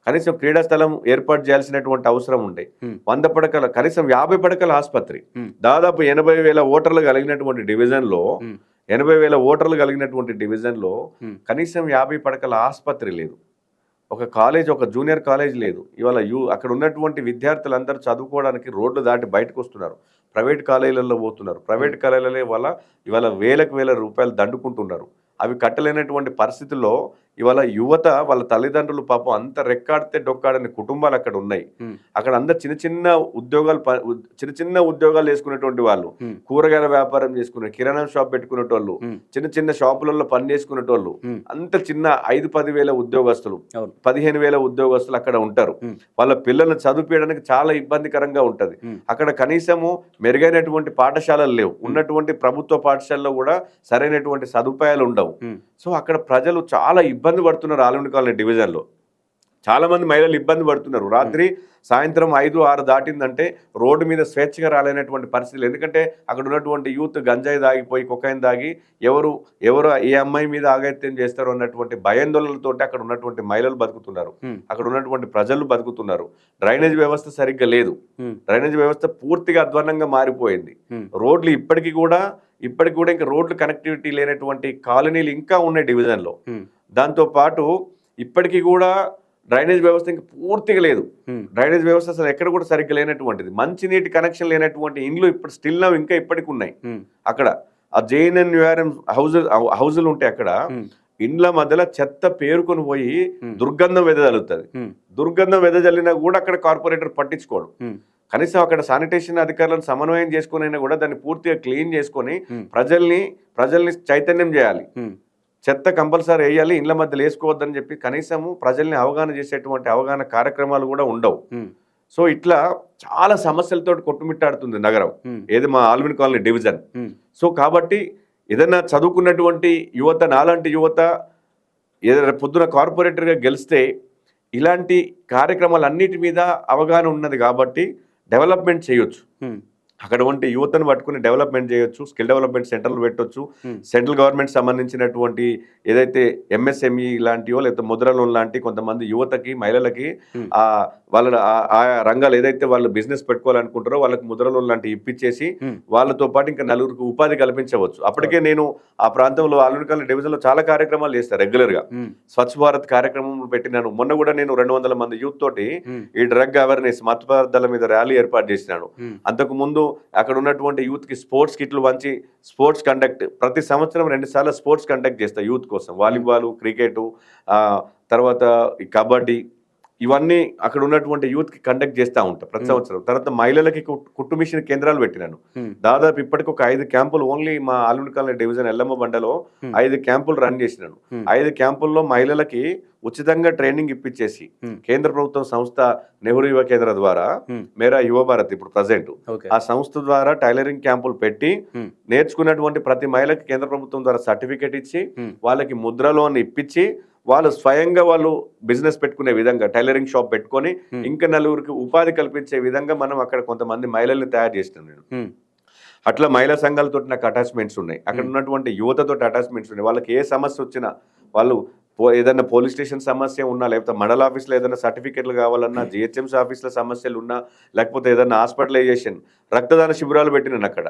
కనీసం క్రీడా స్థలం ఏర్పాటు చేయాల్సినటువంటి అవసరం ఉండే. 100 పడకల కనీసం 50 పడకల ఆసుపత్రి, దాదాపు 80,000 ఓటర్లు కలిగినటువంటి డివిజన్లో కనీసం 50 పడకల ఆసుపత్రి లేదు. ఒక కాలేజ్, ఒక జూనియర్ కాలేజ్ లేదు. ఇవాళ అక్కడ ఉన్నటువంటి విద్యార్థులందరూ చదువుకోవడానికి రోడ్లు దాటి బయటకు వస్తున్నారు, ప్రైవేట్ కాలేజీలలో పోతున్నారు. ప్రైవేట్ కాలేజీల వల్ల ఇవాళ వేల రూపాయలు దండుకుంటున్నారు. అవి కట్టలేనటువంటి పరిస్థితుల్లో ఇవాళ యువత వాళ్ళ తల్లిదండ్రులు పాపం అంత రెక్కాడితే డొక్కాడని కుటుంబాలు అక్కడ ఉన్నాయి. అక్కడ అందరు చిన్న ఉద్యోగాలు చేసుకునేటువంటి వాళ్ళు, కూరగాయల వ్యాపారం చేసుకునే, కిరాణా షాప్ పెట్టుకునేటోళ్ళు, చిన్న షాపులలో పని చేసుకునేటోళ్ళు, అంత చిన్న 5-10 వేల ఉద్యోగస్తులు, 15,000 ఉద్యోగస్తులు అక్కడ ఉంటారు. వాళ్ళ పిల్లల్ని చదివించడానికి చాలా ఇబ్బందికరంగా ఉంటది. అక్కడ కనీసము మెరుగైనటువంటి పాఠశాలలు లేవు. ఉన్నటువంటి ప్రభుత్వ పాఠశాలలో కూడా సరైనటువంటి సదుపాయాలు ఉండవు. సో అక్కడ ప్రజలు చాలా ఇబ్బంది పడుతున్నారు ఆల్విన్ కాలనీ డివిజన్లో. చాలా మంది మహిళలు ఇబ్బంది పడుతున్నారు. రాత్రి సాయంత్రం 5-6 దాటిందంటే రోడ్డు మీద స్వేచ్ఛగా రాలేనటువంటి పరిస్థితులు. ఎందుకంటే అక్కడ ఉన్నటువంటి యూత్ గంజాయి దాగిపోయి కొకైన్ దాగి ఎవరు ఏ అమ్మాయి మీద ఆగత్యం చేస్తారో అన్నటువంటి భయాందోళనలతోటి అక్కడ ఉన్నటువంటి మహిళలు బతుకుతున్నారు, అక్కడ ఉన్నటువంటి ప్రజలు బతుకుతున్నారు. డ్రైనేజ్ వ్యవస్థ సరిగ్గా లేదు, డ్రైనేజ్ వ్యవస్థ పూర్తిగా అధ్వాన్నంగా మారిపోయింది. రోడ్లు ఇప్పటికి కూడా ఇంకా రోడ్లు కనెక్టివిటీ లేనటువంటి కాలనీలు ఇంకా ఉన్నాయి డివిజన్లో. దాంతోపాటు ఇప్పటికీ కూడా డ్రైనేజ్ వ్యవస్థ ఇంకా పూర్తిగా లేదు. డ్రైనేజ్ వ్యవస్థ అసలు ఎక్కడ కూడా సరిగ్గా లేనటువంటిది. మంచినీటి కనెక్షన్ లేనటువంటి ఇండ్లు ఇప్పుడు స్టిల్ నవ్ ఇంకా ఇప్పటికి ఉన్నాయి. అక్కడ ఆ JNNURM హౌజులు ఉంటాయి, అక్కడ ఇండ్ల మధ్యలో చెత్త పేరుకొని పోయి దుర్గంధం వెదజల్లుతుంది. దుర్గంధం వెదజల్లినా కూడా అక్కడ కార్పొరేటర్ పట్టించుకోడు. కనీసం అక్కడ శానిటేషన్ అధికారులను సమన్వయం చేసుకుని కూడా దాన్ని పూర్తిగా క్లీన్ చేసుకొని ప్రజల్ని చైతన్యం చేయాలి. చెత్త కంపల్సరీ వేయాలి, ఇండ్ల మధ్యలో వేసుకోవద్దని చెప్పి కనీసము ప్రజల్ని అవగాహన చేసేటువంటి అవగాహన కార్యక్రమాలు కూడా ఉండవు. సో ఇట్లా చాలా సమస్యలతో కొట్టుమిట్టాడుతుంది నగరం, ఏది మా ఆల్విన్ కాలనీ డివిజన్. సో కాబట్టి ఏదైనా చదువుకున్నటువంటి యువత, నాలాంటి యువత ఏదైనా పొద్దున కార్పొరేటర్గా గెలిస్తే ఇలాంటి కార్యక్రమాలన్నిటి మీద అవగాహన ఉన్నది కాబట్టి డెవలప్మెంట్ చేయొచ్చు. అక్కడ వంటి యువతను పట్టుకుని డెవలప్మెంట్ చేయొచ్చు, స్కిల్ డెవలప్మెంట్ సెంటర్లు పెట్టొచ్చు. సెంట్రల్ గవర్నమెంట్ సంబంధించినటువంటి ఏదైతే MSME లాంటివో లేకపోతే ముద్ర లోన్ లాంటి కొంతమంది యువతకి, మహిళలకి వాళ్ళ ఆయా రంగాలు ఏదైతే వాళ్ళు బిజినెస్ పెట్టుకోవాలనుకుంటారో వాళ్ళకి ముద్ర లోన్ లాంటివి ఇప్పించేసి వాళ్ళతో పాటు ఇంకా నలుగురికి ఉపాధి కల్పించవచ్చు. అప్పటికే నేను ఆ ప్రాంతంలో ఆల్విన్ కాలనీ డివిజన్లో చాలా కార్యక్రమాలు చేస్తాను రెగ్యులర్గా. స్వచ్ఛ భారత్ కార్యక్రమం పెట్టినాను. మొన్న కూడా నేను 200 మంది యూత్ తోటి ఈ డ్రగ్ అవేర్నెస్ మత్తు పదార్థాల మీద ర్యాలీ ఏర్పాటు చేసినాను. అంతకు ముందు అక్కడ ఉన్నటువంటి యూత్ కి స్పోర్ట్స్ కిట్లు వంచి స్పోర్ట్స్ కండక్ట్ ప్రతి సంవత్సరం 2 సార్లు స్పోర్ట్స్ కండక్ట్ చేస్తా యూత్ కోసం. వాలీబాల్, క్రికెట్, తర్వాత కబడ్డీ, ఇవన్నీ అక్కడ ఉన్నటువంటి యూత్ కి కండక్ట్ చేస్తూ ఉంటాం ప్రతి సంవత్సరం. తర్వాత మహిళలకి కుట్టు మిషన్ కేంద్రాలు పెట్టినాను. దాదాపు ఇప్పటికి ఒక 5 క్యాంపులు ఓన్లీ మా ఆల్విన్ కాలనీ డివిజన్ ఎల్లమ్మ బండలో 5 క్యాంపులు రన్ చేసినాను. 5 క్యాంపుల్లో మహిళలకి ఉచితంగా ట్రైనింగ్ ఇప్పించేసి కేంద్ర ప్రభుత్వం సంస్థ నెహ్రూ యువ కేంద్ర ద్వారా మేరా యువ భారత్ ఇప్పుడు ప్రజెంట్ ఆ సంస్థ ద్వారా టైలరింగ్ క్యాంపులు పెట్టి నేర్చుకున్నటువంటి ప్రతి మహిళకి కేంద్ర ప్రభుత్వం ద్వారా సర్టిఫికేట్ ఇచ్చి వాళ్ళకి ముద్ర లోన్ ఇప్పించి వాళ్ళు స్వయంగా వాళ్ళు బిజినెస్ పెట్టుకునే విధంగా టైలరింగ్ షాప్ పెట్టుకొని ఇంకా నలుగురికి ఉపాధి కల్పించే విధంగా మనం అక్కడ కొంతమంది మహిళల్ని తయారు చేస్తున్నాం. నేను అట్లా మహిళా సంఘాలతో నాకు అటాచ్మెంట్స్ ఉన్నాయి, అక్కడ ఉన్నటువంటి యువతతో అటాచ్మెంట్స్ ఉన్నాయి. వాళ్ళకి ఏ సమస్య వచ్చినా వాళ్ళు ఏదైనా పోలీస్ స్టేషన్ సమస్య ఉన్నా, లేకపోతే మండల ఆఫీస్లో ఏదైనా సర్టిఫికేట్లు కావాలన్నా, GHMC ఆఫీస్లో సమస్యలు ఉన్నా, లేకపోతే ఏదైనా హాస్పిటలైజేషన్, రక్తదాన శిబిరాలు పెట్టినాను. అక్కడ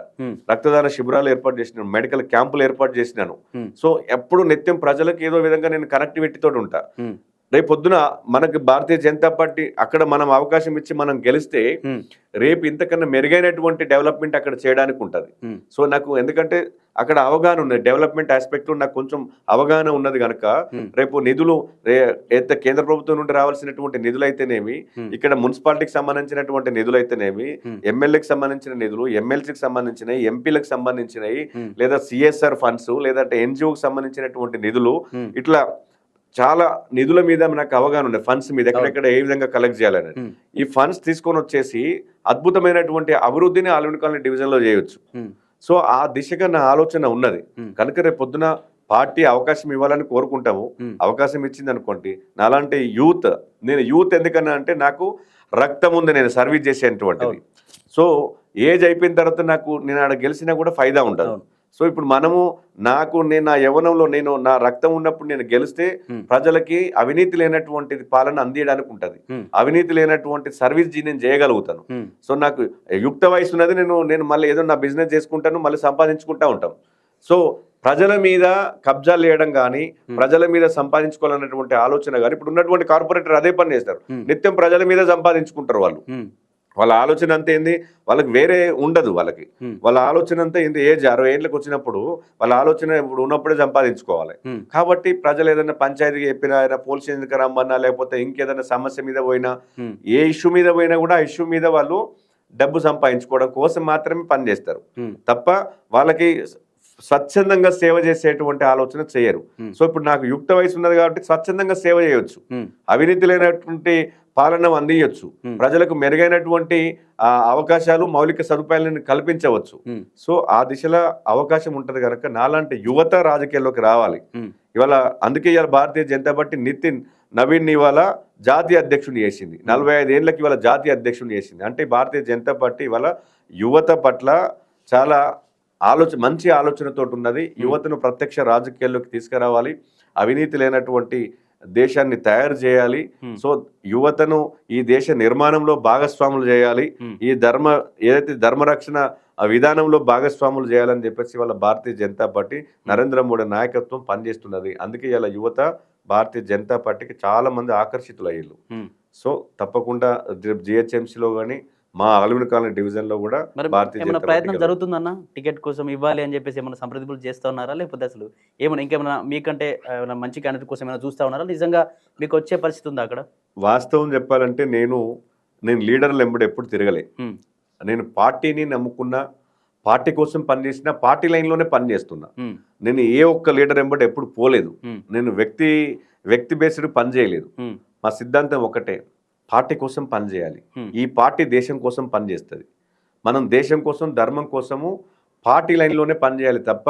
రక్తదాన శిబిరాలు ఏర్పాటు చేసినాను, మెడికల్ క్యాంపులు ఏర్పాటు చేసినాను. సో ఎప్పుడు నిత్యం ప్రజలకు ఏదో విధంగా నేను కనెక్టివిటీతో ఉంటా. రేపు పొద్దున మనకు భారతీయ జనతా పార్టీ అక్కడ మనం అవకాశం ఇచ్చి మనం గెలిస్తే రేపు ఇంతకన్నా మెరుగైనటువంటి డెవలప్మెంట్ అక్కడ చేయడానికి ఉంటుంది. సో నాకు ఎందుకంటే అక్కడ అవగాహన ఉన్నది, డెవలప్మెంట్ ఆస్పెక్ట్ నాకు కొంచెం అవగాహన ఉన్నది కనుక రేపు నిధులు కేంద్ర ప్రభుత్వం నుండి రావాల్సినటువంటి నిధులైతేనేమి, ఇక్కడ మున్సిపాలిటీకి సంబంధించినటువంటి నిధులైతేనేమి, ఎమ్మెల్యేకి సంబంధించిన నిధులు, ఎమ్మెల్సీకి సంబంధించినవి, ఎంపీలకు సంబంధించినవి, లేదా CSR ఫండ్స్, లేదంటే NGOకి సంబంధించినటువంటి నిధులు, ఇట్లా చాలా నిధుల మీద నాకు అవగాహన ఉండే, ఫండ్స్ మీద ఎక్కడెక్కడ ఏ విధంగా కలెక్ట్ చేయాలని. ఈ ఫండ్స్ తీసుకొని వచ్చేసి అద్భుతమైనటువంటి అభివృద్ధిని ఆల్విన్ కాలనీ డివిజన్ లో చేయొచ్చు. సో ఆ దిశగా నా ఆలోచన ఉన్నది కనుక రేపు పొద్దున పార్టీ అవకాశం ఇవ్వాలని కోరుకుంటాము. అవకాశం ఇచ్చింది అనుకోండి, నాలాంటి నేను యూత్ ఎందుకన్నా అంటే నాకు రక్తం ఉంది, నేను సర్వీస్ చేసేటువంటిది. సో ఏజ్ అయిపోయిన తర్వాత నేను ఆడ గెలిచినా కూడా ఫైదా ఉండదు. సో ఇప్పుడు నేను నా యవ్వనంలో నా రక్తం ఉన్నప్పుడు నేను గెలిస్తే ప్రజలకి అవినీతి లేనటువంటి పాలన అందియడానికి ఉంటది, అవినీతి లేనటువంటి సర్వీస్ నేను చేయగలుగుతాను. సో నాకు యుక్త వయసు ఉన్నది, నేను మళ్ళీ ఏదో నా బిజినెస్ చేసుకుంటాను, మళ్ళీ సంపాదించుకుంటా ఉంటాం. సో ప్రజల మీద కబ్జాలు చేయడం కానీ, ప్రజల మీద సంపాదించుకోవాలన్నటువంటి ఆలోచన కానీ ఇప్పుడు ఉన్నటువంటి కార్పొరేటర్ అదే పని చేస్తారు. నిత్యం ప్రజల మీద సంపాదించుకుంటారు వాళ్ళు. వాళ్ళ ఆలోచన అంతా ఏంది, వాళ్ళకి వేరే ఉండదు. వాళ్ళ ఆలోచన అంతా ఏంది, ఏజ్ 60 ఏళ్ళకి వచ్చినప్పుడు వాళ్ళ ఆలోచన ఇప్పుడు ఉన్నప్పుడే సంపాదించుకోవాలి. కాబట్టి ప్రజలు ఏదైనా పంచాయతీకి చెప్పినా, పోలీస్ స్టేషన్కి రమ్మన్నా, లేకపోతే ఇంకేదైనా సమస్య మీద పోయినా, ఏ ఇష్యూ మీద పోయినా కూడా ఆ ఇష్యూ మీద వాళ్ళు డబ్బు సంపాదించుకోవడం కోసం మాత్రమే పనిచేస్తారు తప్ప వాళ్ళకి స్వచ్ఛందంగా సేవ చేసేటువంటి ఆలోచన చేయరు. సో ఇప్పుడు నాకు యుక్త వయసు ఉన్నది కాబట్టి స్వచ్ఛందంగా సేవ చేయొచ్చు, అవినీతి లేనటువంటి పాలన అందియొచ్చు, ప్రజలకు మెరుగైనటువంటి అవకాశాలు, మౌలిక సదుపాయాలను కల్పించవచ్చు. సో ఆ దిశలో అవకాశం ఉంటది కనుక నాలాంటి యువత రాజకీయాల్లోకి రావాలి. ఇవాళ అందుకే ఇవాళ భారతీయ జనతా పార్టీ నవీన్ ఇవాళ జాతీయ అధ్యక్షుడిని చేసింది, 45 ఏళ్ళకి ఇవాళ జాతీయ అధ్యక్షుడిని చేసింది. అంటే భారతీయ జనతా పార్టీ ఇవాళ యువత పట్ల చాలా మంచి ఆలోచనతో ఉన్నది. యువతను ప్రత్యక్ష రాజకీయాల్లోకి తీసుకురావాలి, అవినీతి లేనటువంటి దేశాన్ని తయారు చేయాలి. సో యువతను ఈ దేశ నిర్మాణంలో భాగస్వాములు చేయాలి, ఈ ఏదైతే ధర్మరక్షణ విధానంలో భాగస్వాములు చేయాలని చెప్పేసి వాళ్ళ భారతీయ జనతా పార్టీ నరేంద్ర మోడీ నాయకత్వం పనిచేస్తున్నది. అందుకే ఇలా యువత భారతీయ జనతా పార్టీకి చాలా మంది ఆకర్షితులయ్యారు. సో తప్పకుండా జిహెచ్ఎంసీలో కానీ మా అలవిన కాలనీ డివిజన్లో కూడా భారతీయ జనతా ప్రయత్నం జరుగుతుందన్న టికెట్ కోసం ఇవ్వాలి అని చెప్పేసి ఏమైనా సంప్రదింపులు చేస్తూ ఉన్నారా, లేకపోతే అసలు ఏమైనా ఇంకేమైనా మీకంటే ఏమైనా మంచి క్యాండిడేట్ కోసం ఏమైనా చూస్తూ ఉన్నారా, నిజంగా మీకు వచ్చే పరిస్థితి ఉందా అక్కడ? వాస్తవం చెప్పాలంటే నేను లీడర్లు ఎంబడి ఎప్పుడు తిరగలే. నేను పార్టీని నమ్ముకున్నా, పార్టీ కోసం పనిచేసిన, పార్టీ లైన్లోనే పనిచేస్తున్నా. నేను ఏ ఒక్క లీడర్ ఎంబడి ఎప్పుడు పోలేదు. నేను వ్యక్తి బేస్డ్ పని చేయలేదు. మా సిద్ధాంతం ఒకటే, పార్టీ కోసం పనిచేయాలి. ఈ పార్టీ దేశం కోసం పనిచేస్తుంది. మనం దేశం కోసం, ధర్మం కోసము పార్టీ లైన్లోనే పనిచేయాలి తప్ప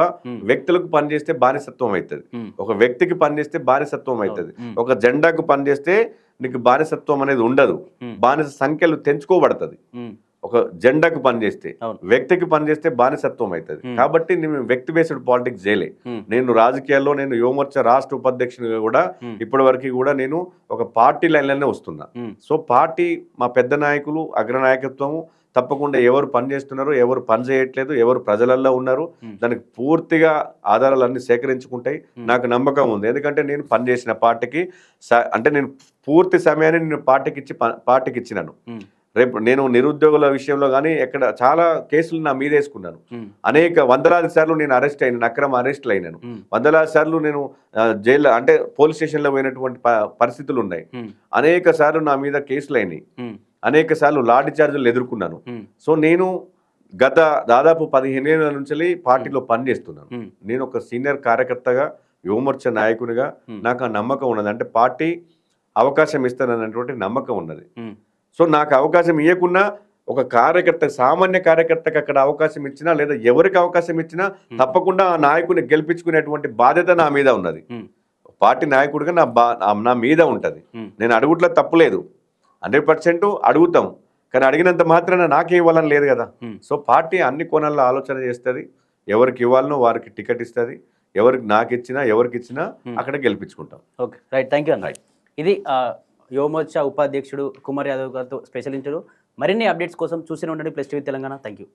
వ్యక్తులకు పనిచేస్తే బానిసత్వం అవుతుంది. ఒక వ్యక్తికి పనిచేస్తే బానిసత్వం అవుతుంది. ఒక జెండాకు పనిచేస్తే నీకు బానిసత్వం అనేది ఉండదు, బానిస సంఖ్యలు తెంచుకోబడుతుంది. ఒక జెండాకు పనిచేస్తే, వ్యక్తికి పనిచేస్తే బానిసత్వం అవుతుంది. కాబట్టి నేను వ్యక్తి బేస్డ్ పాలిటిక్స్ చేయలే. నేను రాజకీయాల్లో నేను యువమోర్చా రాష్ట్ర ఉపాధ్యక్షునిగా కూడా ఇప్పటి వరకు కూడా నేను ఒక పార్టీ లైన్లోనే వస్తున్నా. సో పార్టీ మా పెద్ద నాయకులు, అగ్రనాయకత్వము తప్పకుండా ఎవరు పని చేస్తున్నారు, ఎవరు పని చేయట్లేదు, ఎవరు ప్రజలలో ఉన్నారు, దానికి పూర్తిగా ఆధారాలన్నీ సేకరించుకుంటాయి. నాకు నమ్మకం ఉంది. ఎందుకంటే నేను పనిచేసిన పార్టీకి అంటే నేను పూర్తి సమయాన్ని నేను పార్టీకి ఇచ్చినాను. రేపు నేను నిరుద్యోగుల విషయంలో కానీ ఎక్కడ చాలా కేసులు నా మీద వేసుకున్నాను. అనేక వందలాది సార్లు నేను అరెస్ట్ అయినాను, అక్రమ అరెస్టులు అయినాను. వందలాది సార్లు నేను జైల్లో అంటే పోలీస్ స్టేషన్లో పోయినటువంటి పరిస్థితులు ఉన్నాయి. అనేక సార్లు నా మీద కేసులు అయినాయి, అనేక సార్లు లాఠీ చార్జీలు ఎదుర్కొన్నాను. సో నేను గత దాదాపు 15 ఏళ్ళ నుంచి పార్టీలో పనిచేస్తున్నాను. నేను ఒక సీనియర్ కార్యకర్తగా, యువమోర్చా నాయకునిగా నాకు ఆ నమ్మకం ఉన్నది. అంటే పార్టీ అవకాశం ఇస్తానన్నటువంటి నమ్మకం ఉన్నది. సో నాకు అవకాశం ఇవ్వకున్నా ఒక కార్యకర్త, సామాన్య కార్యకర్తకు అక్కడ అవకాశం ఇచ్చినా లేదా ఎవరికి అవకాశం ఇచ్చినా తప్పకుండా ఆ నాయకుని గెలిపించుకునేటువంటి బాధ్యత నా మీద ఉన్నది. పార్టీ నాయకుడిగా నా మీద ఉంటుంది. నేను అడుగుట్లో తప్పులేదు, 100% అడుగుతాం. కానీ అడిగినంత మాత్రాన నాకే ఇవ్వాలని లేదు కదా. సో పార్టీ అన్ని కోణాల్లో ఆలోచన చేస్తుంది. ఎవరికి ఇవ్వాలనో వారికి టికెట్ ఇస్తుంది. ఎవరికి నాకు ఇచ్చినా, ఎవరికి ఇచ్చినా అక్కడ గెలిపించుకుంటాం. ఓకే, రైట్, థ్యాంక్ యూ అన్న. ఇది యువమోర్చా ఉపాధ్యక్షుడు కుమార్ యాదవ్ గారితో స్పెషల్ ఇంటర్వ్యూ. మరిన్ని అప్డేట్స్ కోసం చూస్తూనే ఉండండి plus TV Telangana. Thank you.